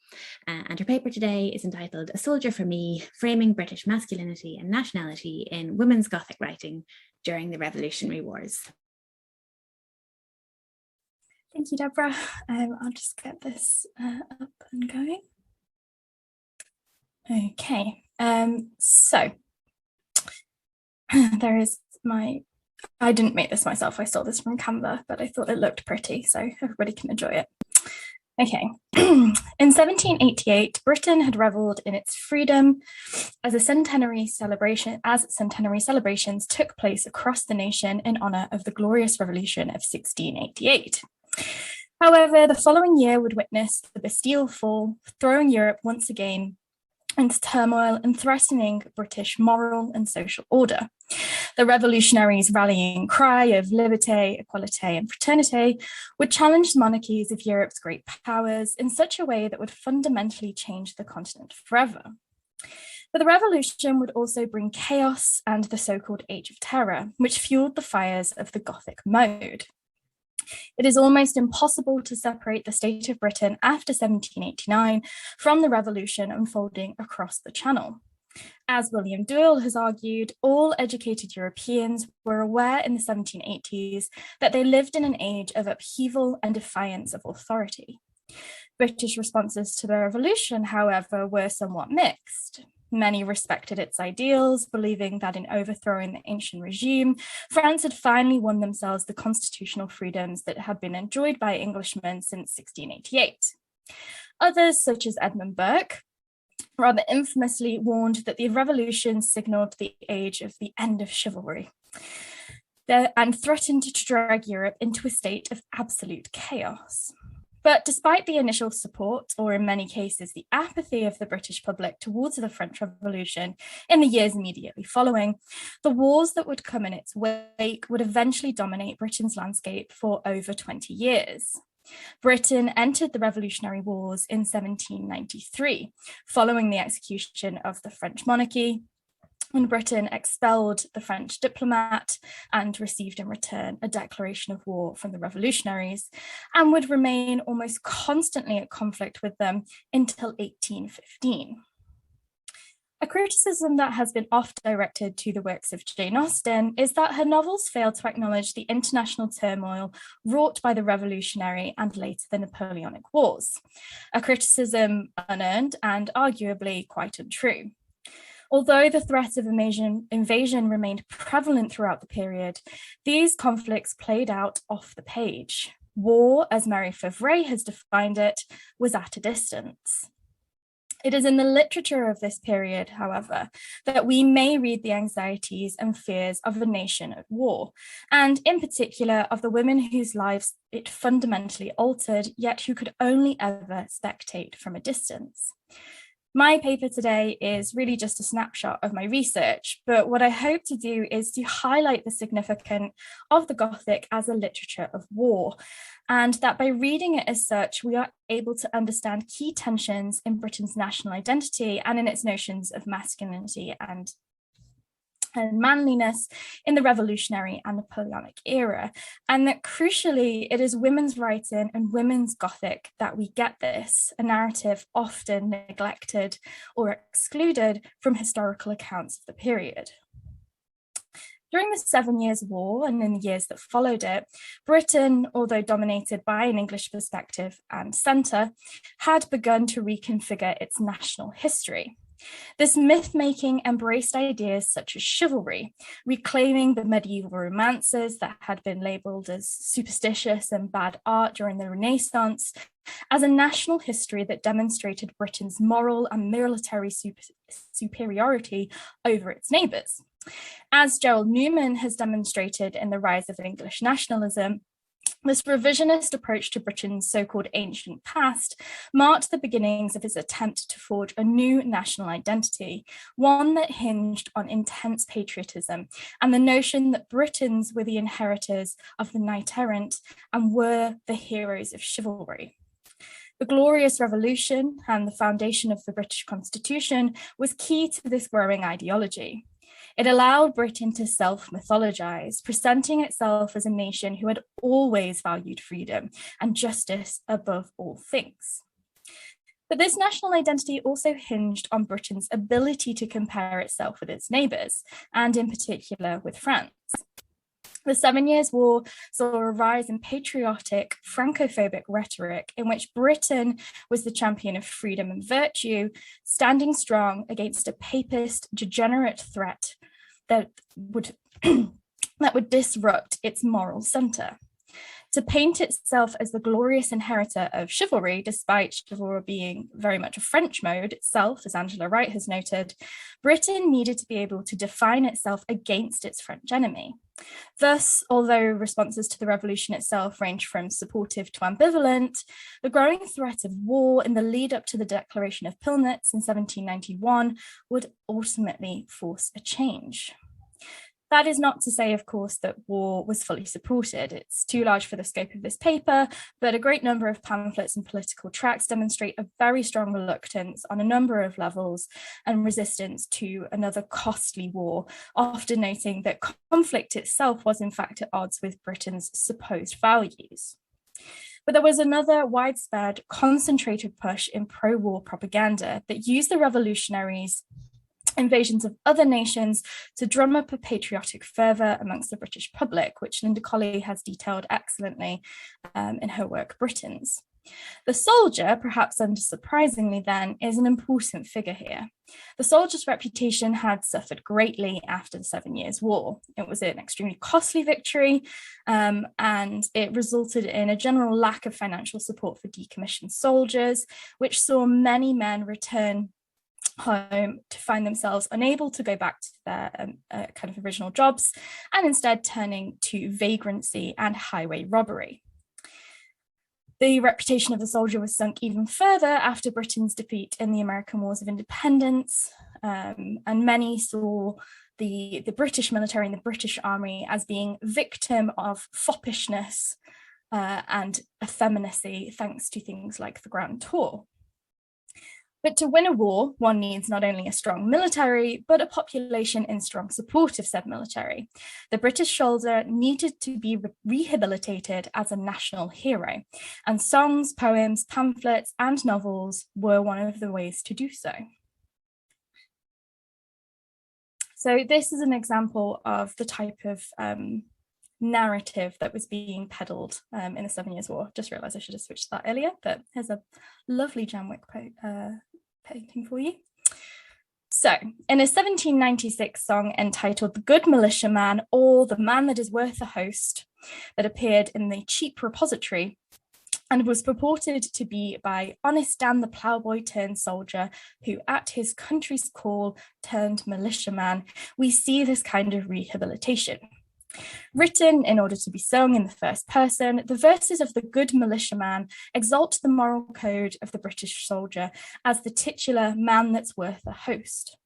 And her paper today is entitled A Soldier for Me, Framing British Masculinity and Nationality in Women's Gothic Writing During the Revolutionary Wars. Thank you, Deborah. I'll just get this up and going. Okay, so there is I didn't make this myself, I stole this from Canva, but I thought it looked pretty, so everybody can enjoy it. Okay, in 1788, Britain had revelled in its freedom as centenary celebrations took place across the nation in honour of the Glorious Revolution of 1688. However, the following year would witness the Bastille fall, throwing Europe once again into turmoil and threatening British moral and social order. The revolutionaries' rallying cry of liberté, equalité, and fraternité would challenge the monarchies of Europe's great powers in such a way that would fundamentally change the continent forever. But the revolution would also bring chaos and the so-called Age of Terror, which fueled the fires of the Gothic mode. It is almost impossible to separate the state of Britain after 1789 from the revolution unfolding across the Channel. As William Doyle has argued, all educated Europeans were aware in the 1780s that they lived in an age of upheaval and defiance of authority. British responses to the revolution, however, were somewhat mixed. Many respected its ideals, believing that in overthrowing the ancient regime, France had finally won themselves the constitutional freedoms that had been enjoyed by Englishmen since 1688. Others, such as Edmund Burke, rather infamously warned that the revolution signalled the age of the end of chivalry and threatened to drag Europe into a state of absolute chaos. But despite the initial support, or in many cases the apathy of the British public towards the French Revolution in the years immediately following, the wars that would come in its wake would eventually dominate Britain's landscape for over 20 years. Britain entered the Revolutionary Wars in 1793, following the execution of the French monarchy, when Britain expelled the French diplomat and received in return a declaration of war from the revolutionaries, and would remain almost constantly at conflict with them until 1815. A criticism that has been oft directed to the works of Jane Austen is that her novels fail to acknowledge the international turmoil wrought by the Revolutionary and later the Napoleonic Wars, a criticism unearned and arguably quite untrue. Although the threat of invasion remained prevalent throughout the period, these conflicts played out off the page. War, as Mary Favre has defined it, was at a distance. It is in the literature of this period, however, that we may read the anxieties and fears of a nation at war, and in particular of the women whose lives it fundamentally altered, yet who could only ever spectate from a distance. My paper today is really just a snapshot of my research, but what I hope to do is to highlight the significance of the Gothic as a literature of war, and that by reading it as such, we are able to understand key tensions in Britain's national identity and in its notions of masculinity and manliness in the revolutionary and Napoleonic era. And that crucially, it is women's writing and women's Gothic that we get this, a narrative often neglected or excluded from historical accounts of the period. During the 7 Years' War and in the years that followed it, Britain, although dominated by an English perspective and centre, had begun to reconfigure its national history. This myth-making embraced ideas such as chivalry, reclaiming the medieval romances that had been labelled as superstitious and bad art during the Renaissance, as a national history that demonstrated Britain's moral and military superiority over its neighbours. As Gerald Newman has demonstrated in The Rise of English Nationalism, this revisionist approach to Britain's so-called ancient past marked the beginnings of his attempt to forge a new national identity, one that hinged on intense patriotism and the notion that Britons were the inheritors of the knight-errant and were the heroes of chivalry. The Glorious Revolution and the foundation of the British Constitution was key to this growing ideology. It allowed Britain to self-mythologize, presenting itself as a nation who had always valued freedom and justice above all things. But this national identity also hinged on Britain's ability to compare itself with its neighbours, and in particular with France. The 7 Years' War saw a rise in patriotic, Francophobic rhetoric in which Britain was the champion of freedom and virtue, standing strong against a papist, degenerate threat that would disrupt its moral centre. To paint itself as the glorious inheritor of chivalry, despite chivalry being very much a French mode itself, as Angela Wright has noted, Britain needed to be able to define itself against its French enemy. Thus, although responses to the revolution itself ranged from supportive to ambivalent, the growing threat of war in the lead up to the Declaration of Pilnitz in 1791 would ultimately force a change. That is not to say, of course, that war was fully supported. It's too large for the scope of this paper, but a great number of pamphlets and political tracts demonstrate a very strong reluctance on a number of levels and resistance to another costly war, often noting that conflict itself was in fact at odds with Britain's supposed values. But there was another widespread, concentrated push in pro-war propaganda that used the revolutionaries' invasions of other nations to drum up a patriotic fervour amongst the British public, which Linda Colley has detailed excellently in her work, Britons. The soldier, perhaps unsurprisingly then, is an important figure here. The soldier's reputation had suffered greatly after the 7 Years' War. It was an extremely costly victory, and it resulted in a general lack of financial support for decommissioned soldiers, which saw many men return home to find themselves unable to go back to their kind of original jobs, and instead turning to vagrancy and highway robbery. The reputation of the soldier was sunk even further after Britain's defeat in the American Wars of Independence, and many saw the British military and the British army as being victim of foppishness and effeminacy, thanks to things like the Grand Tour. But to win a war, one needs not only a strong military, but a population in strong support of said military. The British soldier needed to be rehabilitated as a national hero, and songs, poems, pamphlets, and novels were one of the ways to do so. So this is an example of the type of narrative that was being peddled in the 7 Years' War. Just realised I should have switched that earlier, but here's a lovely Janwick painting for you. So, in a 1796 song entitled "The Good Militiaman" or "The Man That Is Worth a Host," that appeared in the Cheap Repository and was purported to be by honest Dan the ploughboy turned soldier who at his country's call turned militiaman, we see this kind of rehabilitation. Written in order to be sung in the first person, the verses of the good militiaman exalt the moral code of the British soldier as the titular man that's worth a host.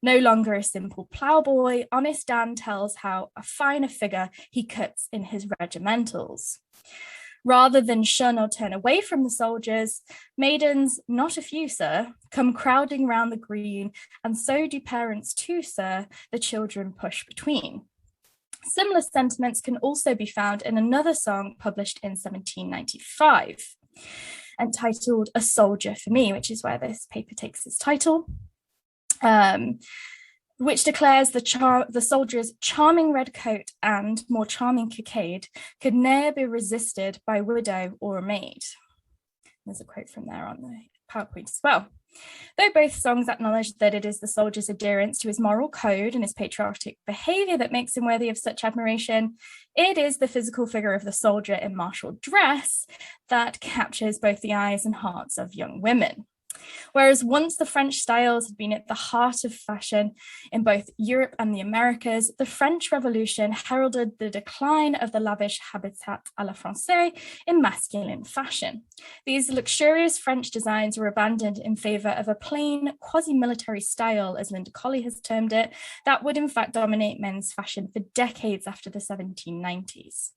No longer a simple ploughboy, honest Dan tells how a finer figure he cuts in his regimentals. Rather than shun or turn away from the soldiers, maidens, not a few, sir, come crowding round the green, and so do parents too, sir, the children push between. Similar sentiments can also be found in another song published in 1795, entitled A Soldier for Me, which is where this paper takes its title, which declares the soldier's charming red coat and more charming cockade could ne'er be resisted by widow or maid. There's a quote from there on the PowerPoint as well. Though both songs acknowledge that it is the soldier's adherence to his moral code and his patriotic behaviour that makes him worthy of such admiration, it is the physical figure of the soldier in martial dress that captures both the eyes and hearts of young women. Whereas once the French styles had been at the heart of fashion in both Europe and the Americas, the French Revolution heralded the decline of the lavish habitat à la Française in masculine fashion. These luxurious French designs were abandoned in favour of a plain, quasi-military style, as Linda Colley has termed it, that would in fact dominate men's fashion for decades after the 1790s.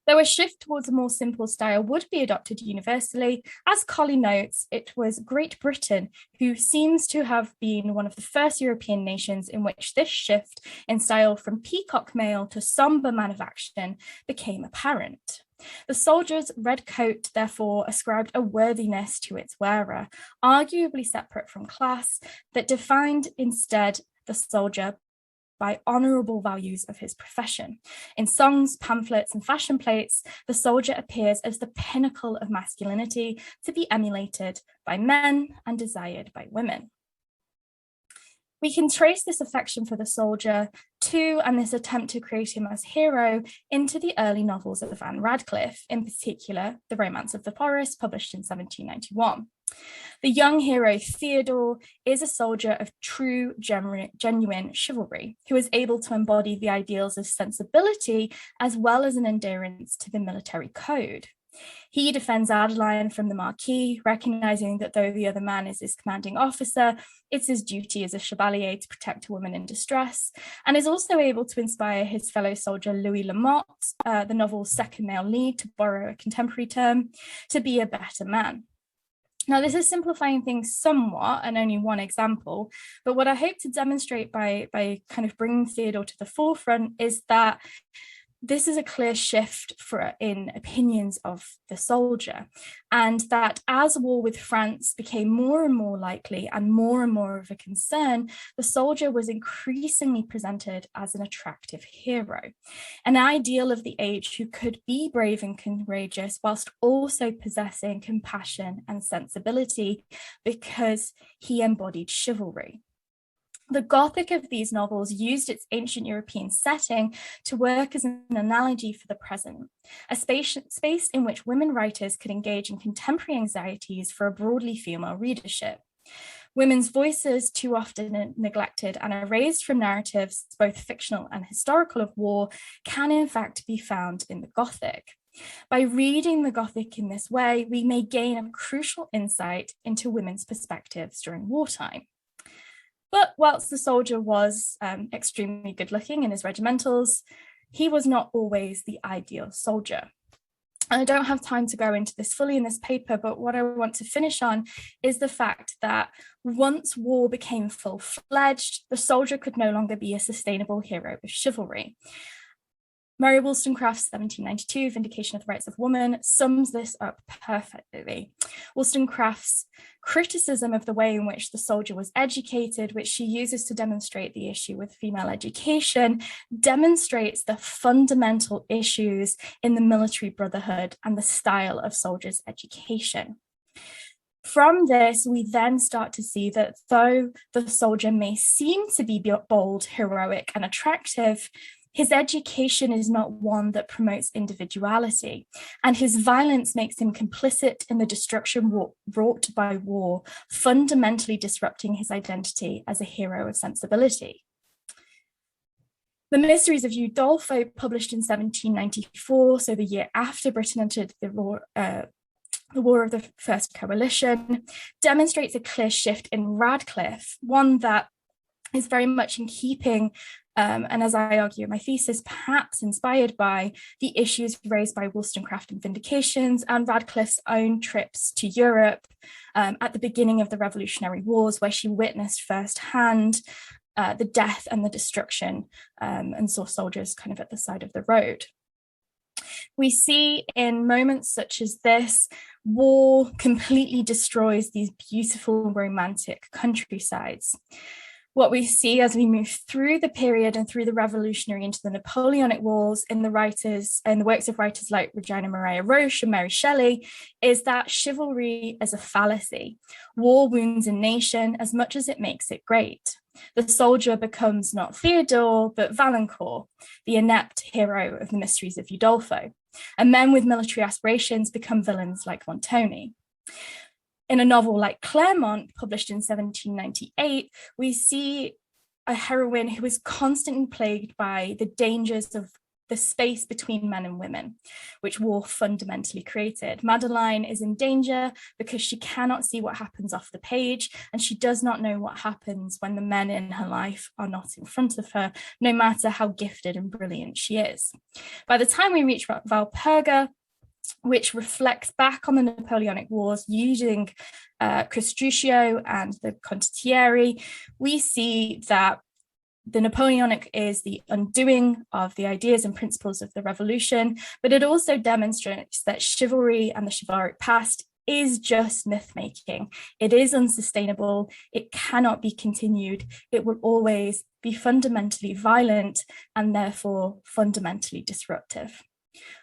Though a shift towards a more simple style would be adopted universally, as Colley notes, it was Great Britain who seems to have been one of the first European nations in which this shift in style from peacock mail to sombre man of action became apparent. The soldier's red coat, therefore, ascribed a worthiness to its wearer, arguably separate from class, that defined instead the soldier by honourable values of his profession. In songs, pamphlets, and fashion plates, the soldier appears as the pinnacle of masculinity to be emulated by men and desired by women. We can trace this affection for the soldier to, and this attempt to create him as hero, into the early novels of Anne Radcliffe, in particular, The Romance of the Forest, published in 1791. The young hero Theodore is a soldier of true, genuine chivalry, who is able to embody the ideals of sensibility as well as an adherence to the military code. He defends Adeline from the Marquis, recognising that though the other man is his commanding officer, it's his duty as a chevalier to protect a woman in distress, and is also able to inspire his fellow soldier Louis Lamothe, the novel's second male lead, to borrow a contemporary term, to be a better man. Now, this is simplifying things somewhat and only one example, but what I hope to demonstrate by kind of bringing Theodore to the forefront is that this is a clear shift in opinions of the soldier, and that as war with France became more and more likely and more of a concern, the soldier was increasingly presented as an attractive hero, an ideal of the age who could be brave and courageous whilst also possessing compassion and sensibility because he embodied chivalry. The Gothic of these novels used its ancient European setting to work as an analogy for the present, a space in which women writers could engage in contemporary anxieties for a broadly female readership. Women's voices, too often neglected and erased from narratives, both fictional and historical, of war, can in fact be found in the Gothic. By reading the Gothic in this way, we may gain a crucial insight into women's perspectives during wartime. But whilst the soldier was extremely good looking in his regimentals, he was not always the ideal soldier. And I don't have time to go into this fully in this paper, but what I want to finish on is the fact that once war became full-fledged, the soldier could no longer be a sustainable hero of chivalry. Mary Wollstonecraft's 1792 Vindication of the Rights of Woman sums this up perfectly. Wollstonecraft's criticism of the way in which the soldier was educated, which she uses to demonstrate the issue with female education, demonstrates the fundamental issues in the military brotherhood and the style of soldiers' education. From this, we then start to see that though the soldier may seem to be bold, heroic, and attractive, his education is not one that promotes individuality, and his violence makes him complicit in the destruction wrought by war, fundamentally disrupting his identity as a hero of sensibility. The Mysteries of Udolpho, published in 1794, so the year after Britain entered the War of the First Coalition, demonstrates a clear shift in Radcliffe, one that is very much in keeping, and as I argue in my thesis, perhaps inspired by the issues raised by Wollstonecraft and Vindications and Radcliffe's own trips to Europe at the beginning of the Revolutionary Wars, where she witnessed firsthand the death and the destruction and saw soldiers kind of at the side of the road. We see in moments such as this, war completely destroys these beautiful romantic countrysides. What we see as we move through the period and through the Revolutionary into the Napoleonic Wars in the works of writers like Regina Maria Roche and Mary Shelley is that chivalry is a fallacy. War wounds a nation as much as it makes it great. The soldier becomes not Theodore, but Valancourt, the inept hero of the Mysteries of Udolpho. And men with military aspirations become villains like Montoni. In a novel like Claremont, published in 1798, we see a heroine who is constantly plagued by the dangers of the space between men and women, which war fundamentally created. Madeline is in danger because she cannot see what happens off the page, and she does not know what happens when the men in her life are not in front of her, no matter how gifted and brilliant she is. By the time we reach Valperga, which reflects back on the Napoleonic Wars using Castruccio and the Condottieri, we see that the Napoleonic is the undoing of the ideas and principles of the revolution, but it also demonstrates that chivalry and the chivalric past is just myth-making. It is unsustainable. It cannot be continued. It will always be fundamentally violent and therefore fundamentally disruptive.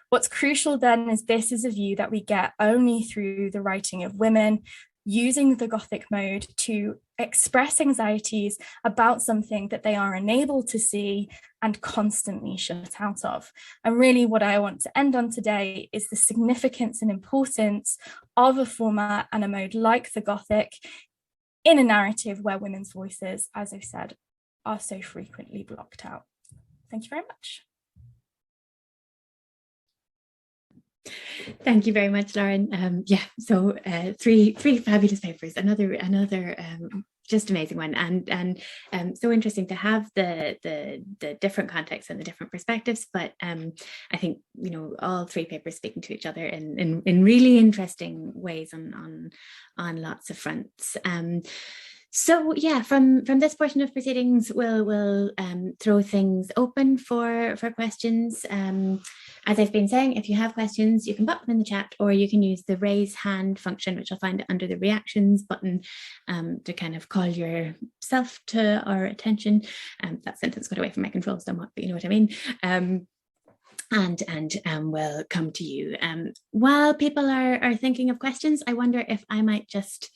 What's crucial then is this is a view that we get only through the writing of women using the Gothic mode to express anxieties about something that they are unable to see and constantly shut out of. And really what I want to end on today is the significance and importance of a format and a mode like the Gothic in a narrative where women's voices, as I've said, are so frequently blocked out. Thank you very much. Thank you very much, Lauren. So three fabulous papers, another just amazing one, and so interesting to have the different contexts and the different perspectives. But I think all three papers speaking to each other in really interesting ways on lots of fronts. So yeah, from this portion of proceedings, we'll throw things open for questions. As I've been saying, if you have questions, you can pop them in the chat, or you can use the raise hand function, which I'll find under the reactions button, to kind of call yourself to our attention. That sentence got away from my control somewhat, but you know what I mean. And we'll come to you. While people are thinking of questions, I wonder if I might just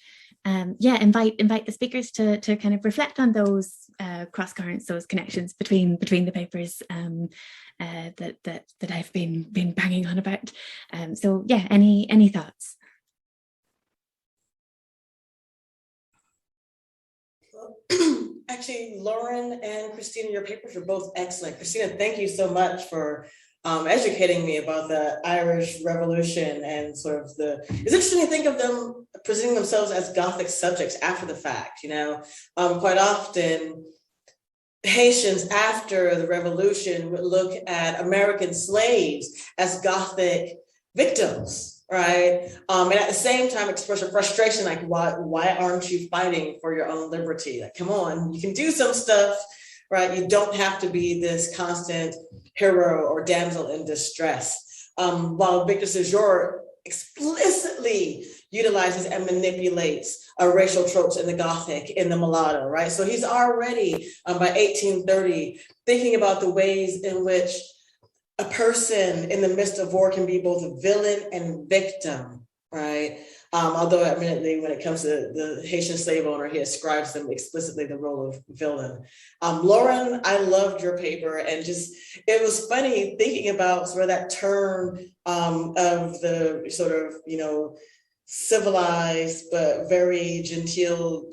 invite the speakers to kind of reflect on those cross currents, those connections between the papers that I've been banging on about. So yeah, any thoughts? Actually, Lauren and Christina, your papers are both excellent. Christina, thank you so much for educating me about the Irish Revolution and sort of it's interesting to think of them presenting themselves as Gothic subjects after the fact. Quite often Haitians after the revolution would look at American slaves as Gothic victims, right? And at the same time express a frustration, like, why aren't you fighting for your own liberty? Like, come on, you can do some stuff, right? You don't have to be this constant hero or damsel in distress. While Victor Séjour explicitly utilizes and manipulates racial tropes in the Gothic, in the mulatto, right? So he's already, by 1830, thinking about the ways in which a person in the midst of war can be both a villain and victim, right? Although admittedly, when it comes to the Haitian slave owner, he ascribes them explicitly the role of villain. Lauren, I loved your paper, and it was funny thinking about sort of that term of the sort of, civilized but very genteel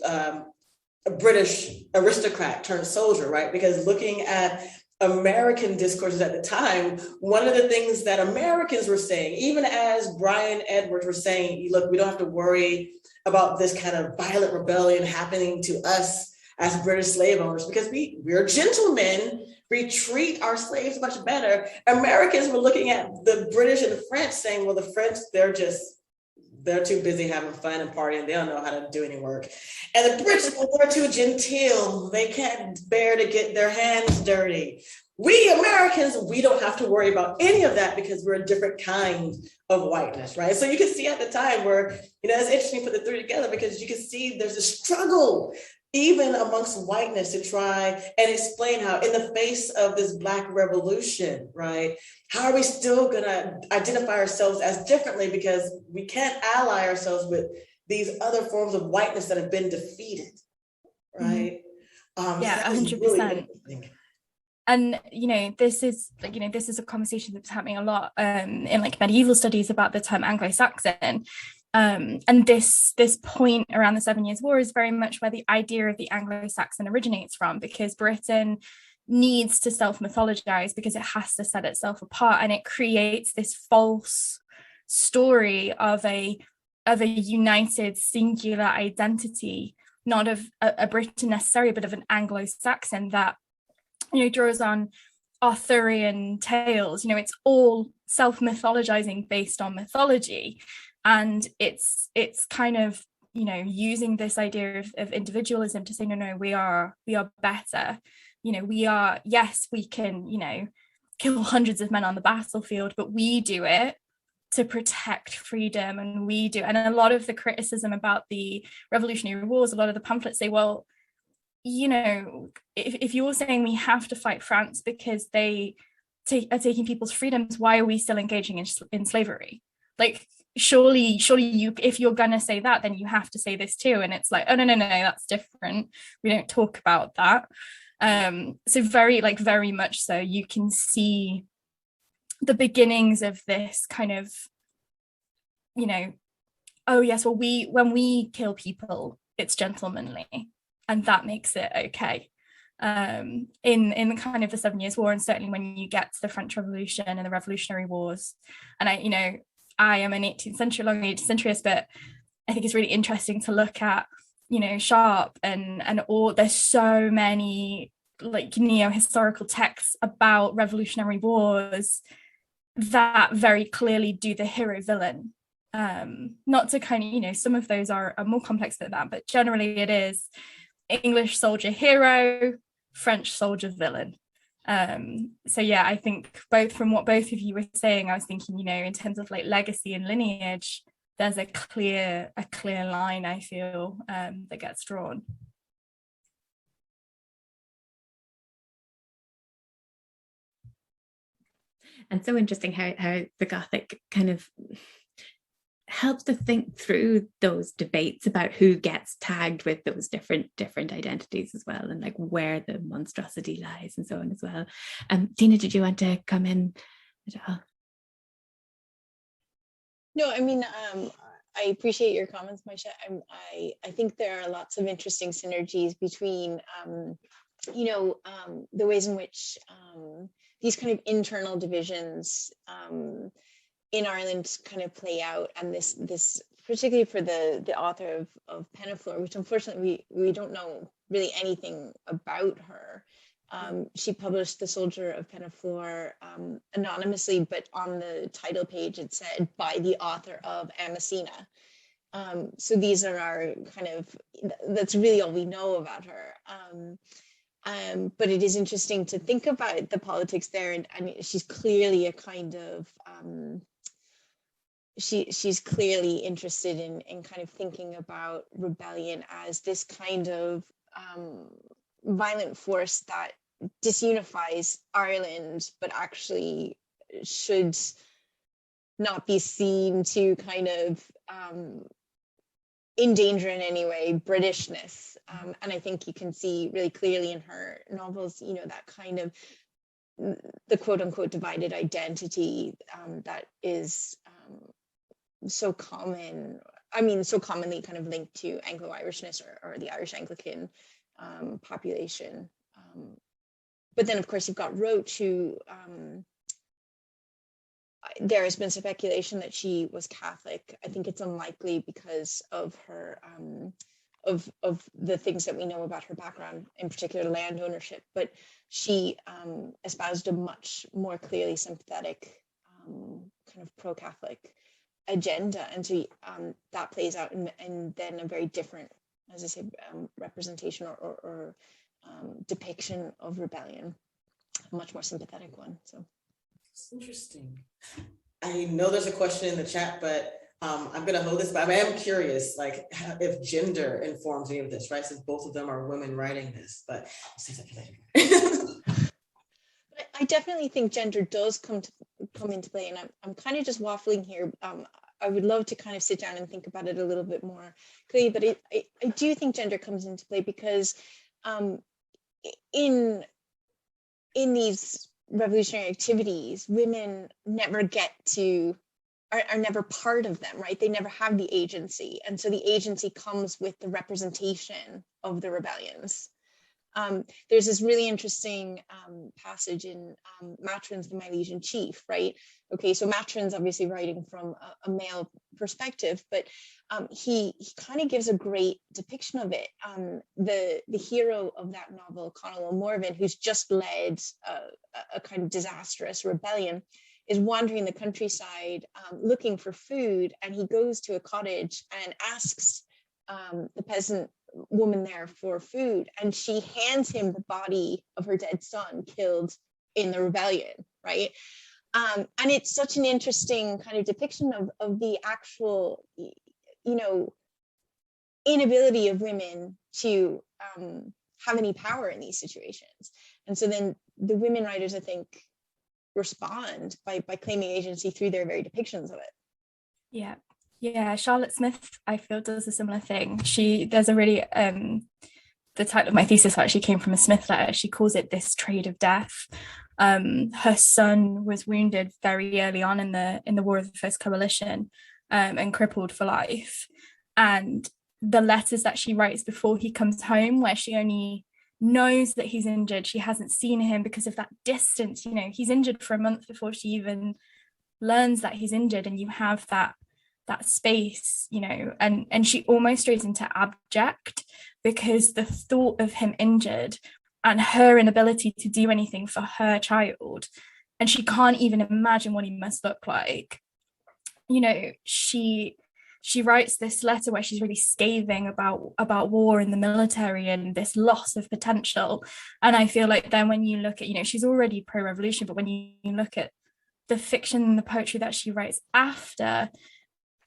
British aristocrat turned soldier, right? Because looking at American discourses at the time, one of the things that Americans were saying, even as Brian Edwards were saying, look, we don't have to worry about this kind of violent rebellion happening to us as British slave owners, because we're gentlemen, we treat our slaves much better. Americans were looking at the British and the French saying, well, the French, they're too busy having fun and partying. They don't know how to do any work. And the British, they're too genteel. They can't bear to get their hands dirty. We Americans, we don't have to worry about any of that because we're a different kind of whiteness, right? So you can see at the time where, it's interesting to put the three together because you can see there's a struggle even amongst whiteness to try and explain how in the face of this Black revolution, right? How are we still gonna identify ourselves as differently because we can't ally ourselves with these other forms of whiteness that have been defeated, right? Yeah, 100%. Really, and this is a conversation that's happening a lot in like medieval studies about the term Anglo-Saxon. And this point around the 7 Years' War is very much where the idea of the Anglo-Saxon originates from, because Britain needs to self-mythologize because it has to set itself apart, and it creates this false story of a united singular identity, not of a Britain necessarily, but of an Anglo-Saxon that draws on Arthurian tales. It's all self-mythologizing based on mythology. And it's kind of, using this idea of individualism to say, no, we are better. We are, yes, we can, kill hundreds of men on the battlefield, but we do it to protect freedom. And a lot of the criticism about the Revolutionary Wars, a lot of the pamphlets say, well, if you're saying we have to fight France because they are taking people's freedoms, why are we still engaging in slavery? Like, surely you, if you're gonna say that, then you have to say this too. And it's like, oh no, that's different. We don't talk about that. So very much so you can see the beginnings of this kind of, oh yes, well, when we kill people, it's gentlemanly, and that makes it okay. In kind of the 7 Years' War, and certainly when you get to the French Revolution and the Revolutionary Wars. And I am an 18th century, long 18th centuryist, but I think it's really interesting to look at, Sharp and all. There's so many historical texts about Revolutionary Wars that very clearly do the hero villain. Not to kind of, some of those are more complex than that, but generally it is English soldier hero, French soldier villain. So yeah, I think both from what both of you were saying, I was thinking, in terms of like legacy and lineage, there's a clear line, I feel, that gets drawn. And so interesting how the Gothic kind of helps to think through those debates about who gets tagged with those different identities as well, and like where the monstrosity lies and so on as well. Tina, did you want to come in at all? No, I mean, I appreciate your comments, Maisha. I think there are lots of interesting synergies between, the ways in which these kind of internal divisions in Ireland kind of play out, and this particularly for the author of Penaflor, which unfortunately we don't know really anything about her. She published The Soldier of Penaflor anonymously, but on the title page it said by the author of Amasina. So these are our kind of, that's really all we know about her. But it is interesting to think about the politics there, and I mean, she's clearly a kind of she's clearly interested in kind of thinking about rebellion as this kind of violent force that disunifies Ireland, but actually should not be seen to kind of endanger in any way Britishness. And I think you can see really clearly in her novels, that kind of the quote unquote divided identity that is so common. I mean, so commonly kind of linked to Anglo-Irishness or the Irish Anglican population. but then of course you've got Roach, who there has been speculation that she was Catholic. I think it's unlikely because of her of the things that we know about her background, in particular land ownership. But she espoused a much more clearly sympathetic kind of pro-Catholic agenda, and so that plays out in then a very different, as I say, representation or depiction of rebellion, a much more sympathetic one. So it's interesting. I know there's a question in the chat, but I'm going to hold this, but I am curious, like, if gender informs any of this, right? Since both of them are women writing this, but I'll save that for later. I definitely think gender does come into play, and I'm kind of just waffling here. I would love to kind of sit down and think about it a little bit more clearly, but I do think gender comes into play because in these revolutionary activities, women never are never part of them, right? They never have the agency, and so the agency comes with the representation of the rebellions. There's this really interesting passage in Matrin's The Milesian Chief, right? Okay, so Matrin's obviously writing from a male perspective, but he kind of gives a great depiction of it. The hero of that novel, Conall O'Morven, who's just led a kind of disastrous rebellion, is wandering the countryside looking for food, and he goes to a cottage and asks the peasant woman there for food, and she hands him the body of her dead son killed in the rebellion, right? And it's such an interesting kind of depiction of the actual, inability of women to have any power in these situations. And so then the women writers, I think, respond by claiming agency through their very depictions of it. Yeah, Charlotte Smith, I feel, does a similar thing. There's a really, the title of my thesis actually came from a Smith letter. She calls it This Trade of Death. Her son was wounded very early on in the War of the First Coalition, and crippled for life. And the letters that she writes before he comes home, where she only knows that he's injured, she hasn't seen him because of that distance. He's injured for a month before she even learns that he's injured, and you have that space, and she almost goes into abject because the thought of him injured and her inability to do anything for her child, and she can't even imagine what he must look like. She writes this letter where she's really scathing about war and the military and this loss of potential. And I feel like then when you look at, she's already pro-revolution, but when you look at the fiction and the poetry that she writes after,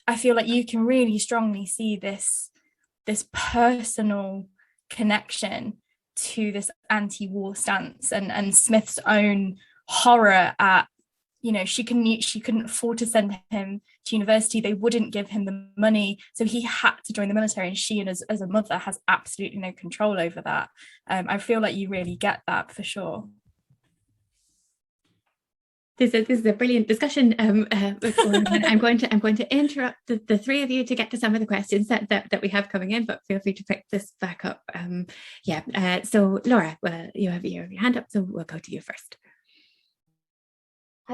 I feel like you can really strongly see this personal connection to this anti-war stance, and Smith's own horror at, she couldn't afford to send him to university. They wouldn't give him the money, so he had to join the military, and she, as a mother, has absolutely no control over that. I feel like you really get that for sure. This is a brilliant discussion. I'm going to interrupt the three of you to get to some of the questions that we have coming in, but feel free to pick this back up. So Laura, you have your hand up, so we'll go to you first.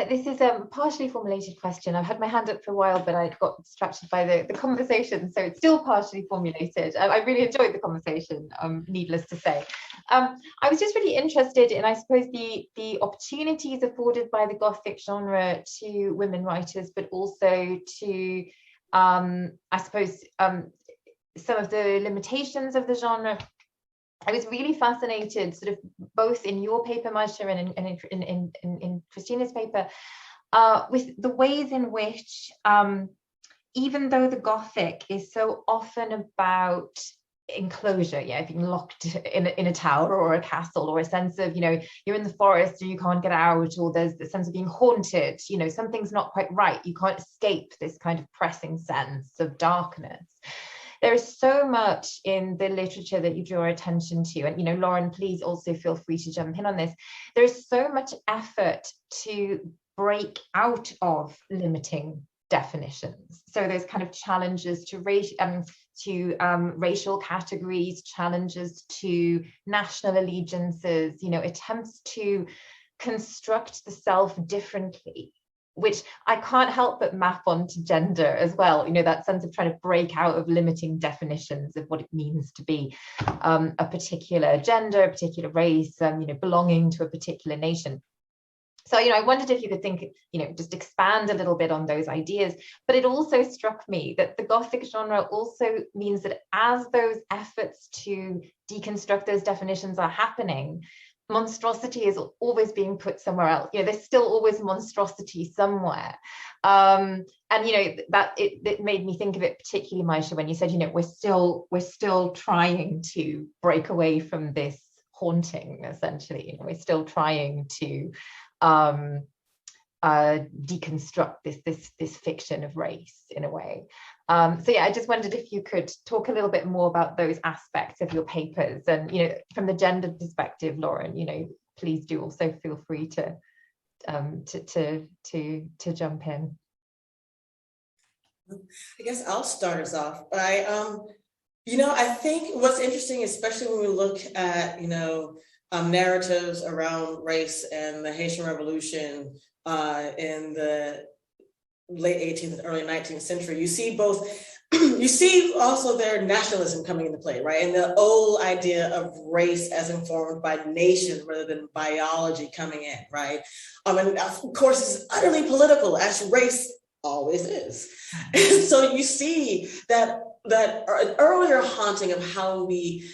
This is a partially formulated question. I've had my hand up for a while, but I got distracted by the conversation, so it's still partially formulated. I really enjoyed the conversation, needless to say. I was just really interested in, I suppose, the opportunities afforded by the Gothic genre to women writers, but also to, I suppose, some of the limitations of the genre. I was really fascinated, sort of both in your paper, Maisha, and in Christina's paper, with the ways in which, even though the Gothic is so often about enclosure, being locked in a tower or a castle, or a sense of, you're in the forest and you can't get out, or there's the sense of being haunted, something's not quite right, you can't escape this kind of pressing sense of darkness. There is so much in the literature that you draw attention to, and Lauren, please also feel free to jump in on this. There is so much effort to break out of limiting definitions. So those kind of challenges to racial categories, challenges to national allegiances, attempts to construct the self differently, which I can't help but map onto gender as well. That sense of trying to break out of limiting definitions of what it means to be a particular gender, a particular race, belonging to a particular nation. So, I wondered if you could think, just expand a little bit on those ideas. But it also struck me that the Gothic genre also means that as those efforts to deconstruct those definitions are happening, monstrosity is always being put somewhere else. There's still always monstrosity somewhere. That it made me think of it particularly, Maisha, when you said, we're still trying to break away from this haunting, essentially. We're still trying to deconstruct this fiction of race in a way. So yeah, I just wondered if you could talk a little bit more about those aspects of your papers, and from the gender perspective, Lauren, please do also feel free to jump in. I guess I'll start us off. I think what's interesting, especially when we look at narratives around race and the Haitian Revolution in the late 18th and early 19th century, you see also their nationalism coming into play, right? And the old idea of race as informed by nation rather than biology coming in, right? And of course, it's utterly political, as race always is. And so you see that an earlier haunting of how we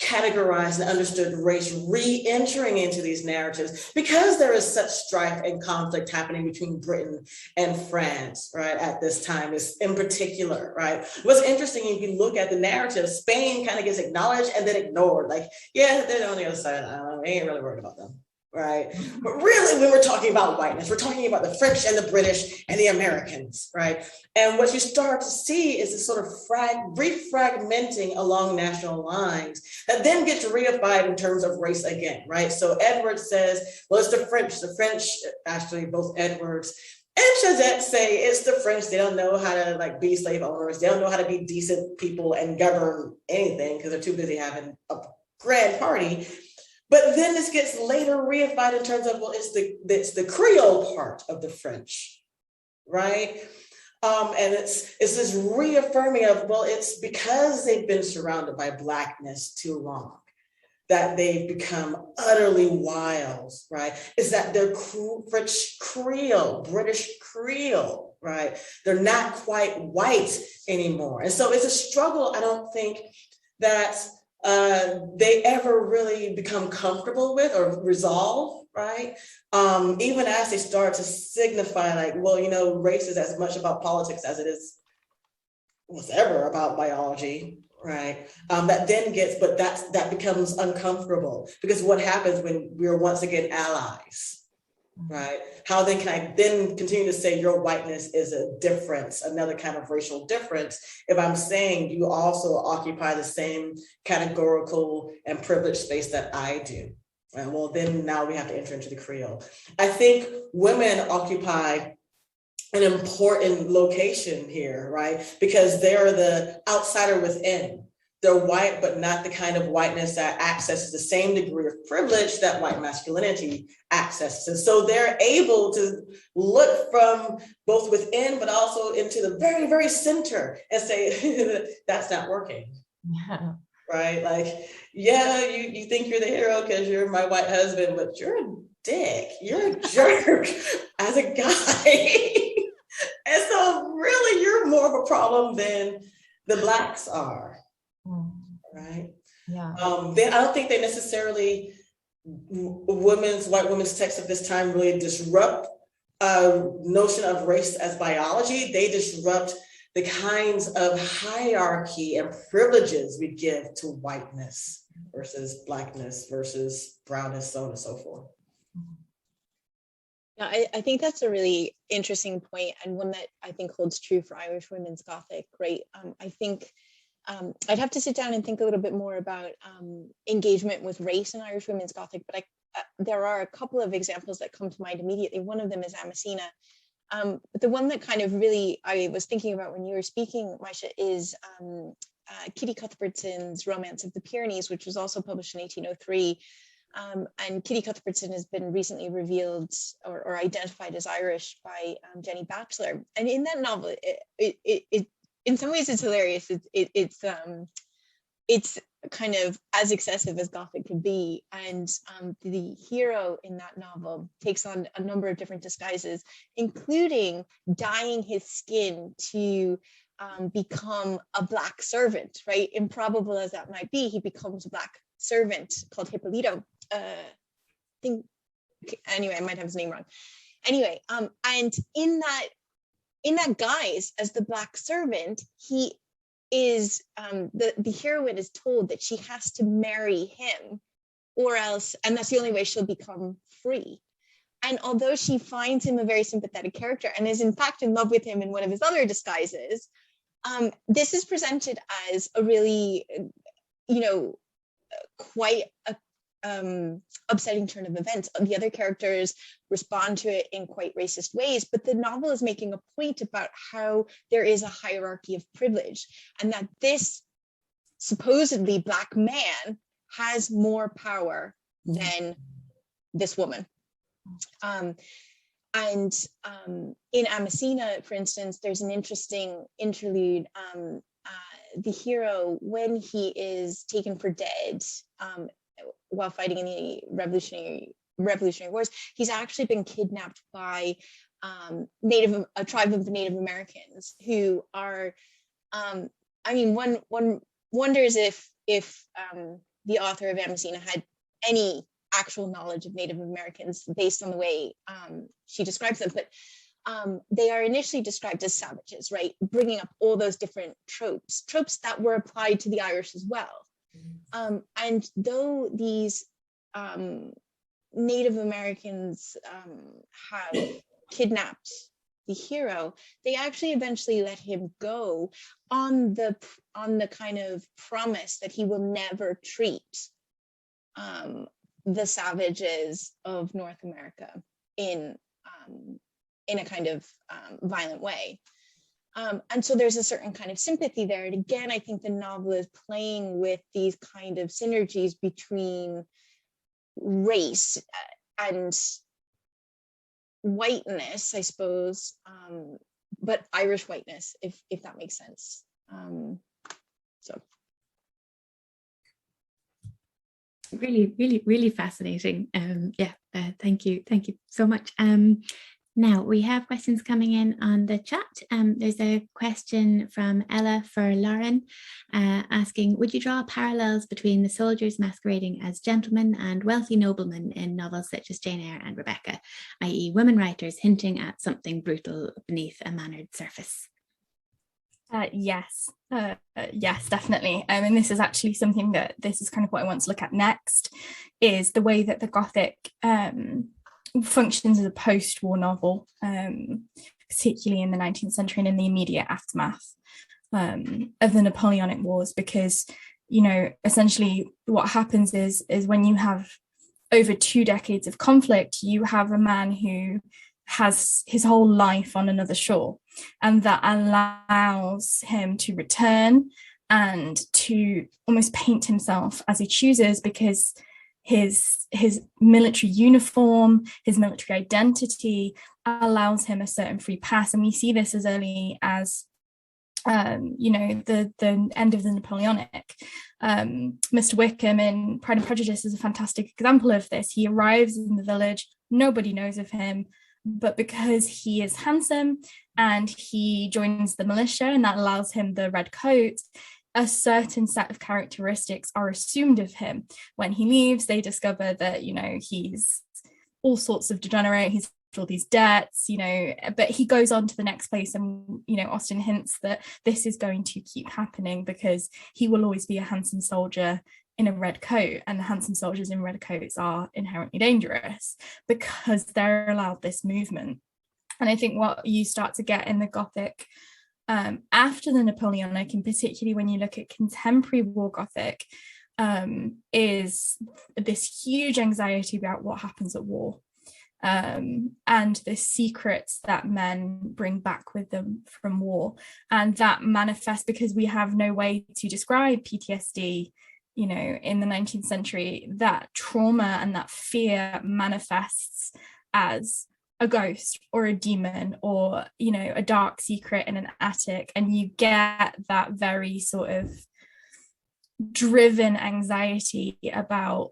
categorized and understood race re-entering into these narratives, because there is such strife and conflict happening between Britain and France, right, at this time, is in particular, right? What's interesting, if you look at the narrative, Spain kind of gets acknowledged and then ignored. Like, yeah, they're on the other side of the island. We ain't really worried about them. Right. But really, when we're talking about whiteness, we're talking about the French and the British and the Americans, right? And what you start to see is this sort of refragmenting along national lines that then gets reified in terms of race again, right? So Edwards says, well, it's the French, actually, both Edwards and Chazette say it's the French. They don't know how to be slave owners. They don't know how to be decent people and govern anything because they're too busy having a grand party. But then this gets later reified in terms of, well, it's the Creole part of the French, right? And it's this reaffirming of, well, it's because they've been surrounded by Blackness too long that they've become utterly wild, right? Is that they're French Creole, British Creole, right? They're not quite white anymore. And so it's a struggle, I don't think, that they ever really become comfortable with or resolve, right? Even as they start to signify race is as much about politics as it was ever about biology, right? That becomes uncomfortable, because what happens when we're once again allies, right? How then can I then continue to say your whiteness is a difference, another kind of racial difference, if I'm saying you also occupy the same categorical and privileged space that I do? And well, then now we have to enter into the Creole. I think women occupy an important location here, right? Because they're the outsider within. They're white, but not the kind of whiteness that accesses the same degree of privilege that white masculinity accesses. And so they're able to look from both within, but also into the very, very center and say, that's not working. Yeah. Right? Like, yeah, you think you're the hero because you're my white husband, but you're a dick. You're a jerk as a guy. And so really, you're more of a problem than the Blacks are. Right? Yeah. I don't think they necessarily, white women's texts of this time really disrupt notion of race as biology. They disrupt the kinds of hierarchy and privileges we give to whiteness versus Blackness versus brownness, so on and so forth. Yeah, I think that's a really interesting point, and one that I think holds true for Irish women's Gothic, right? I think I'd have to sit down and think a little bit more about engagement with race in Irish women's Gothic, but there are a couple of examples that come to mind immediately. One of them is Amasina, The one that kind of really I was thinking about when you were speaking, Maisha, is Kitty Cuthbertson's Romance of the Pyrenees, which was also published in 1803. And Kitty Cuthbertson has been recently revealed or identified as Irish by Jenny Batchelor. And in that novel, it in some ways it's hilarious. It's kind of as excessive as Gothic could be. And the hero in that novel takes on a number of different disguises, including dyeing his skin to become a black servant, right? Improbable as that might be, he becomes a black servant called Hippolito. Anyway, I might have his name wrong. Anyway, and in that guise as the black servant, he is the heroine is told that she has to marry him, or else, and that's the only way she'll become free. And although she finds him a very sympathetic character and is in fact in love with him in one of his other disguises, this is presented as a really, quite a upsetting turn of events. The other characters respond to it in quite racist ways, but the novel is making a point about how there is a hierarchy of privilege, and that this supposedly black man has more power than this woman. And in Amasina, for instance, there's an interesting interlude. The hero, when he is taken for dead while fighting in the Revolutionary Wars, he's actually been kidnapped by a tribe of Native Americans who are, one wonders if the author of Amasina had any actual knowledge of Native Americans based on the way she describes them, but they are initially described as savages, right? Bringing up all those different tropes that were applied to the Irish as well. And though these Native Americans have kidnapped the hero, they actually eventually let him go on the kind of promise that he will never treat the savages of North America in a kind of violent way. And so there's a certain kind of sympathy there. And again, I think the novel is playing with these kind of synergies between race and whiteness, I suppose, but Irish whiteness, if that makes sense. So. Really fascinating. Thank you so much. Now we have questions coming in on the chat. There's a question from Ella for Lauren asking, would you draw parallels between the soldiers masquerading as gentlemen and wealthy noblemen in novels such as Jane Eyre and Rebecca, i.e. women writers hinting at something brutal beneath a mannered surface? Yes, definitely. And this is actually something this is kind of what I want to look at next, is the way that the Gothic functions as a post-war novel, particularly in the 19th century and in the immediate aftermath of the Napoleonic Wars, because, essentially what happens is when you have over 2 decades of conflict, you have a man who has his whole life on another shore, and that allows him to return and to almost paint himself as he chooses, because his military uniform, his military identity allows him a certain free pass. And we see this as early as the end of the Napoleonic. Mr. Wickham in Pride and Prejudice is a fantastic example of this. He arrives in the village, nobody knows of him, but because he is handsome and he joins the militia, and that allows him the red coat, a certain set of characteristics are assumed of him. When he leaves, they discover that, he's all sorts of degenerate, he's all these debts, but he goes on to the next place, and, Austen hints that this is going to keep happening because he will always be a handsome soldier in a red coat, and the handsome soldiers in red coats are inherently dangerous because they're allowed this movement. And I think what you start to get in the Gothic after the Napoleonic, and particularly when you look at contemporary war Gothic, is this huge anxiety about what happens at war. and the secrets that men bring back with them from war. And that manifests because we have no way to describe PTSD, you know, in the 19th century. That trauma and that fear manifests as a ghost or a demon or, you know, a dark secret in an attic. And you get that very sort of driven anxiety about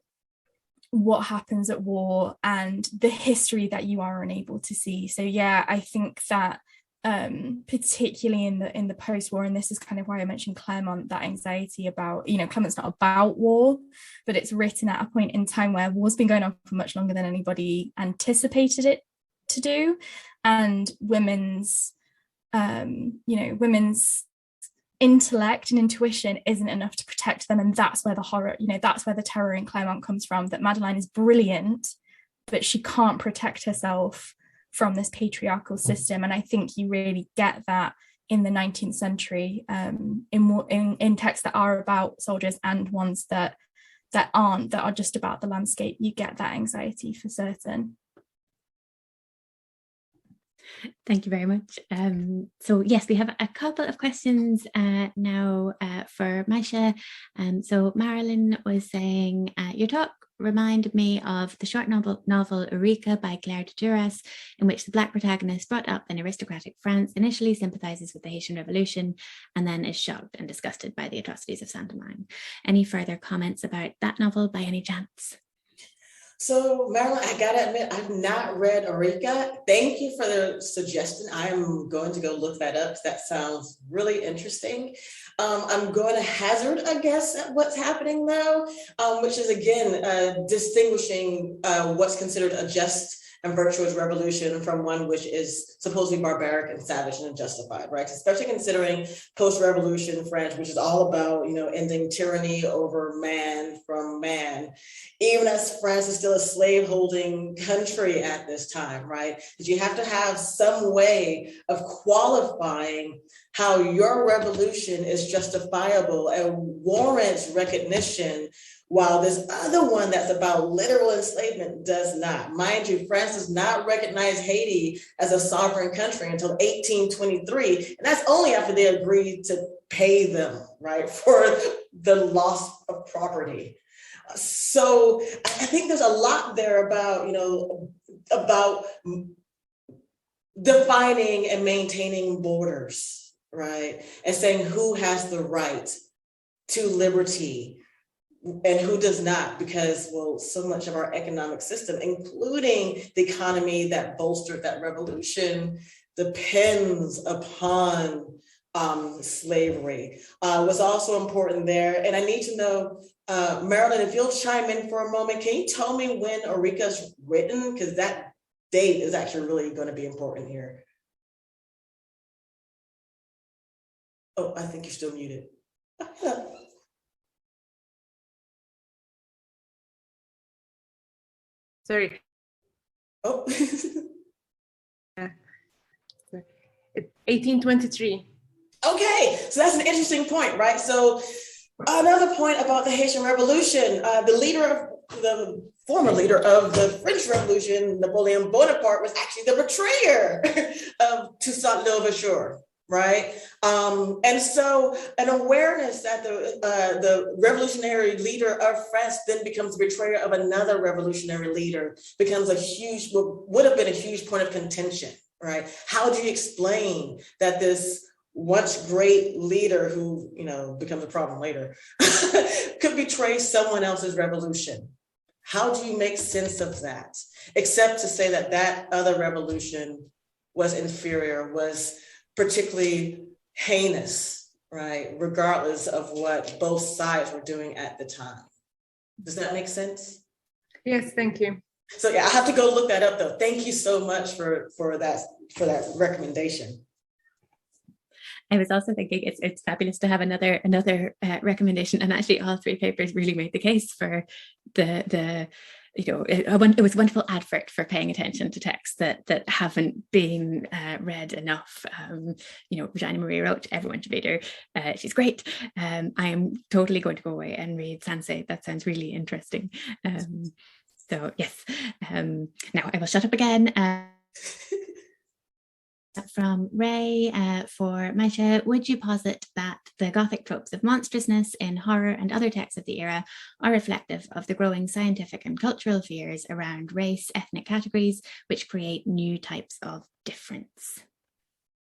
what happens at war and the history that you are unable to see. So yeah, I think that particularly in the post-war, and this is kind of why I mentioned Claremont, that anxiety about, you know, Clement's not about war, but it's written at a point in time where war's been going on for much longer than anybody anticipated it to do, and women's intellect and intuition isn't enough to protect them. And that's where the horror, you know, that's where the terror in Claremont comes from, that Madeline is brilliant, but she can't protect herself from this patriarchal system. And I think you really get that in the 19th century, in texts that are about soldiers and ones that aren't, that are just about the landscape. You get that anxiety for certain. Thank you very much. So yes, we have a couple of questions now for Maisha. So Marilyn was saying, your talk reminded me of the short novel Eureka by Claire de Duras, in which the Black protagonist, brought up in aristocratic France, initially sympathizes with the Haitian Revolution and then is shocked and disgusted by the atrocities of Saint-Domingue. Any further comments about that novel by any chance? So Marilyn, I gotta admit, I've not read Eureka. Thank you for the suggestion. I'm going to go look that up. That sounds really interesting. I'm going to hazard a guess at what's happening now, which is again, distinguishing what's considered a just and virtuous revolution from one which is supposedly barbaric and savage and unjustified, right? Especially considering post-revolution France, which is all about, you know, ending tyranny over man from man, even as France is still a slave-holding country at this time, right? That you have to have some way of qualifying how your revolution is justifiable and warrants recognition, while this other one that's about literal enslavement does not. Mind you, France does not recognize Haiti as a sovereign country until 1823, and that's only after they agreed to pay them, right, for the loss of property. So I think there's a lot there about, you know, about defining and maintaining borders, right, and saying who has the right to liberty and who does not, because, well, so much of our economic system, including the economy that bolstered that revolution, depends upon slavery. Was also important there. And I need to know, Marilyn, if you'll chime in for a moment, can you tell me when Eureka's written? Because that date is actually really going to be important here. Oh, I think you're still muted. Hello. Sorry. Oh. Yeah. It's 1823. Okay, so that's an interesting point, right? So another point about the Haitian Revolution, the former leader of the French Revolution, Napoleon Bonaparte, was actually the betrayer of Toussaint Louverture, right? And so an awareness that the revolutionary leader of France then becomes the betrayer of another revolutionary leader becomes would have been a huge point of contention, right? How do you explain that this once great leader who, you know, becomes a problem later could betray someone else's revolution? How do you make sense of that? Except to say that that other revolution was inferior, was particularly heinous, right? Regardless of what both sides were doing at the time. Does that make sense? Yes, thank you. So yeah, I have to go look that up though. Thank you so much for that recommendation. I was also thinking it's fabulous to have another recommendation, and actually all three papers really made the case for the you know, it was a wonderful advert for paying attention to texts that haven't been read enough. You know, Regina Marie wrote, everyone should read her. She's great. I am totally going to go away and read Sansei. That sounds really interesting. So yes, now I will shut up again. From Ray for Maisha, would you posit that the Gothic tropes of monstrousness in horror and other texts of the era are reflective of the growing scientific and cultural fears around race, ethnic categories, which create new types of difference?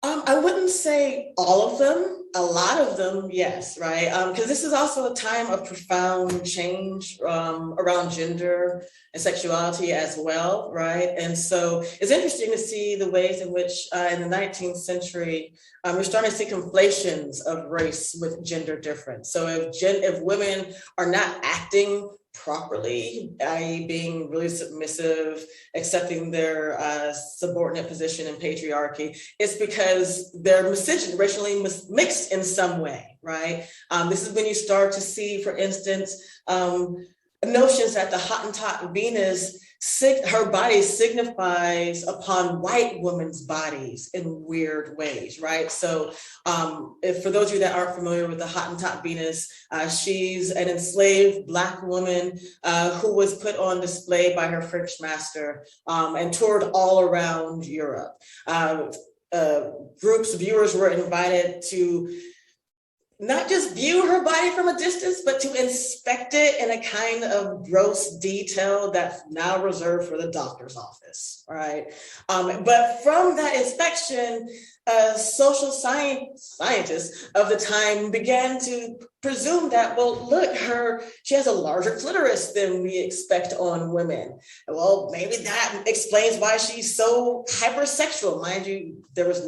I wouldn't say all of them, a lot of them, yes, right? Because this is also a time of profound change around gender and sexuality as well, right? And so it's interesting to see the ways in which in the 19th century, we're starting to see conflations of race with gender difference. So if women are not acting properly, i.e. being really submissive, accepting their subordinate position in patriarchy, it's because they're racially mixed in some way, right? This is when you start to see, for instance, notions that the Hottentot Venus, her body signifies upon white women's bodies in weird ways, right? So if for those of you that aren't familiar with the Hottentot Venus, she's an enslaved Black woman who was put on display by her French master and toured all around Europe. Viewers were invited to not just view her body from a distance, but to inspect it in a kind of gross detail that's now reserved for the doctor's office, right? But from that inspection, social scientists of the time began to presume that, well, look, she has a larger clitoris than we expect on women. Well, maybe that explains why she's so hypersexual. Mind you, there was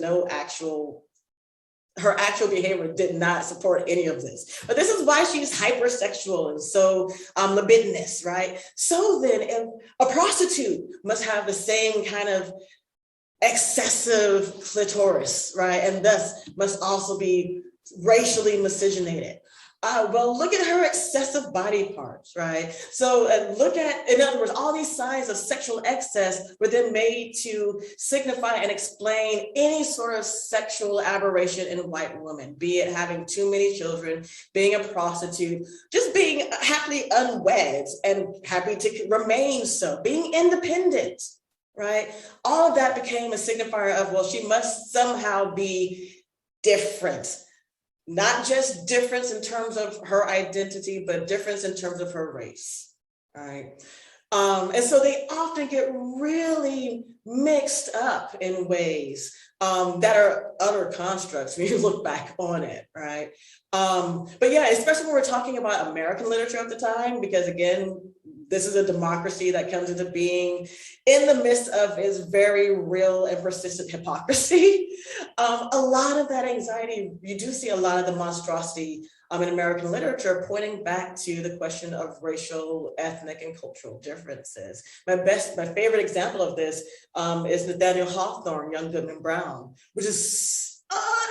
her actual behavior did not support any of this. But this is why she's hypersexual and so libidinous, right? So then if a prostitute must have the same kind of excessive clitoris, right? And thus must also be racially miscegenated. Well, look at her excessive body parts, right? So in other words, all these signs of sexual excess were then made to signify and explain any sort of sexual aberration in white women, be it having too many children, being a prostitute, just being happily unwed and happy to remain so, being independent, right? All of that became a signifier of, well, she must somehow be different. Not just difference in terms of her identity, but difference in terms of her race, right? And so they often get really mixed up in ways that are utter constructs when you look back on it, right? But yeah, especially when we're talking about American literature at the time, because again, this is a democracy that comes into being in the midst of its very real and persistent hypocrisy. A lot of that anxiety, you do see a lot of the monstrosity in American literature pointing back to the question of racial, ethnic, and cultural differences. My favorite example of this is Nathaniel Hawthorne, Young Goodman Brown, which is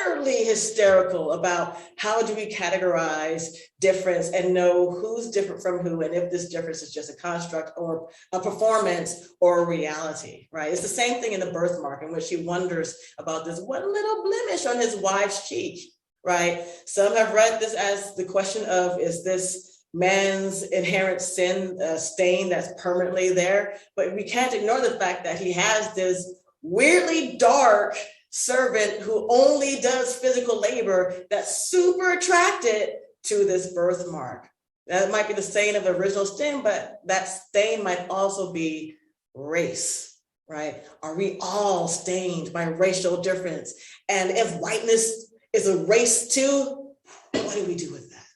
utterly hysterical about how do we categorize difference and know who's different from who, and if this difference is just a construct or a performance or a reality, right? It's the same thing in The Birthmark, in which he wonders about this one little blemish on his wife's cheek, right? Some have read this as the question of, is this man's inherent sin stain that's permanently there? But we can't ignore the fact that he has this weirdly dark servant who only does physical labor that's super attracted to this birthmark. That might be the stain of the original stain, but that stain might also be race, right? Are we all stained by racial difference? And if whiteness is a race too, what do we do with that?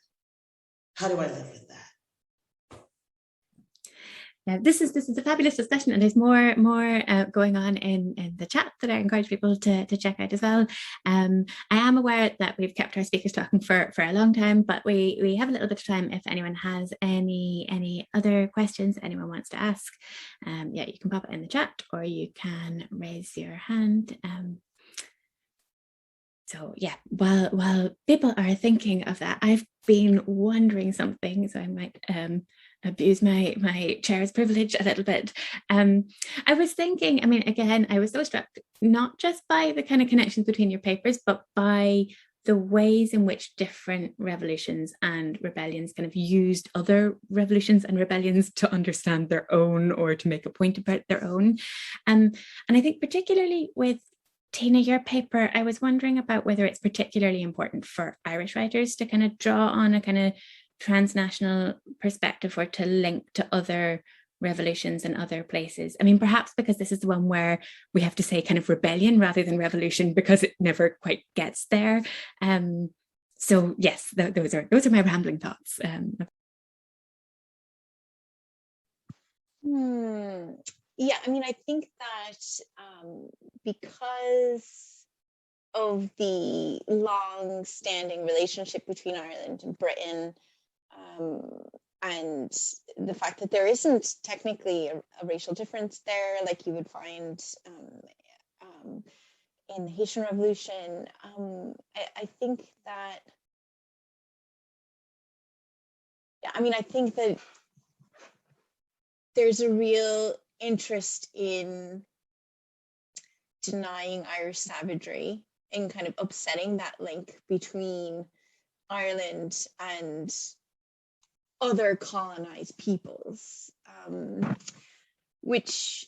How do I live with that? This is a fabulous discussion, and there's more going on in the chat that I encourage people to check out as well. I am aware that we've kept our speakers talking for a long time, but we have a little bit of time if anyone has any other questions anyone wants to ask. Yeah, you can pop it in the chat, or you can raise your hand. So yeah, while people are thinking of that, I've been wondering something, so I might abuse my chair's privilege a little bit. I was thinking, I mean, again, I was so struck not just by the kind of connections between your papers, but by the ways in which different revolutions and rebellions kind of used other revolutions and rebellions to understand their own or to make a point about their own. And I think particularly with Tina, your paper, I was wondering about whether it's particularly important for Irish writers to kind of draw on a kind of transnational perspective or to link to other revolutions in other places. I mean, perhaps because this is the one where we have to say kind of rebellion rather than revolution because it never quite gets there. So yes, those are my rambling thoughts. Yeah, I mean, I think that because of the long-standing relationship between Ireland and Britain, and the fact that there isn't technically a racial difference there, like you would find in the Haitian Revolution, I think that, yeah, I mean, I think that there's a real interest in denying Irish savagery and kind of upsetting that link between Ireland and other colonized peoples, which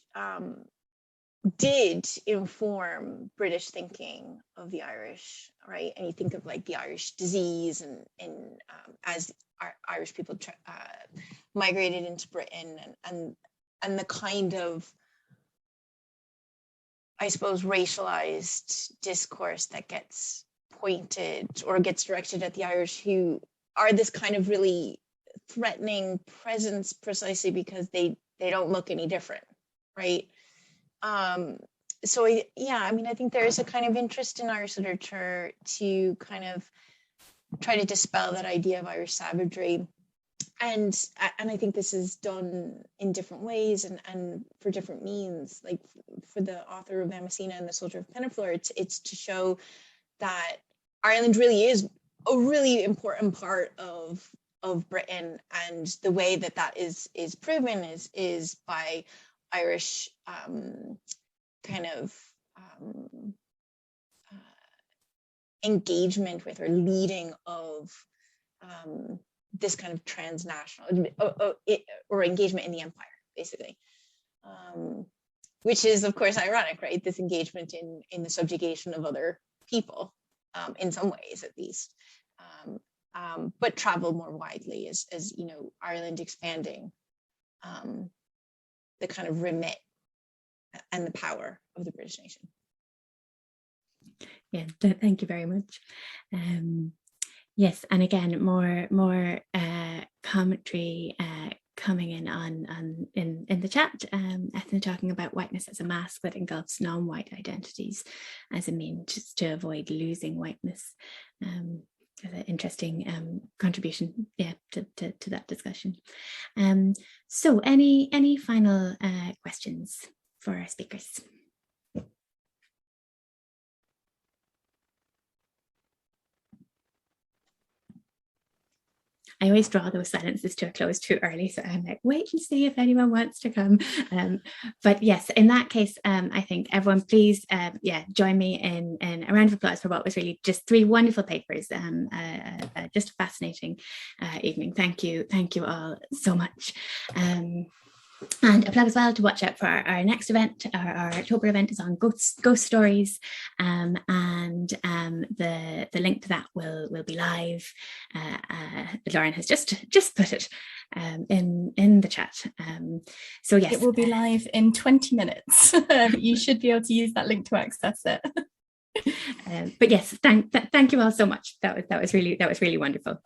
did inform British thinking of the Irish, right? And you think of like the Irish disease and as Irish people migrated into Britain and the kind of, I suppose, racialized discourse that gets pointed or gets directed at the Irish, who are this kind of really threatening presence precisely because they don't look any different, right? So yeah, I mean, I think there is a kind of interest in Irish literature to kind of try to dispel that idea of Irish savagery. And I think this is done in different ways and for different means. Like for the author of Amasina and the Soldier of Penaflor, it's to show that Ireland really is a really important part of Britain, and the way that is proven is by Irish kind of engagement with or leading of this kind of transnational or engagement in the empire, basically, which is of course ironic, right? This engagement in the subjugation of other people, in some ways at least, but travel more widely as you know, Ireland expanding the kind of remit and the power of the British nation. Yeah, thank you very much. Yes, and again, more commentary coming in in the chat. Ethna talking about whiteness as a mask that engulfs non-white identities as a means to avoid losing whiteness. An interesting contribution, yeah, to that discussion. So, any final questions for our speakers? I always draw those silences to a close too early, so I'm like, wait and see if anyone wants to come. But yes, in that case, I think everyone, please, join me in a round of applause for what was really just 3 wonderful papers. Just a fascinating evening. Thank you all so much. And a plug as well to watch out for our next event. Our October event is on ghost stories, and the link to that will be live. Lauren has just put it in the chat. So yes, it will be live in 20 minutes. You should be able to use that link to access it. But yes, thank you all so much. That was really wonderful.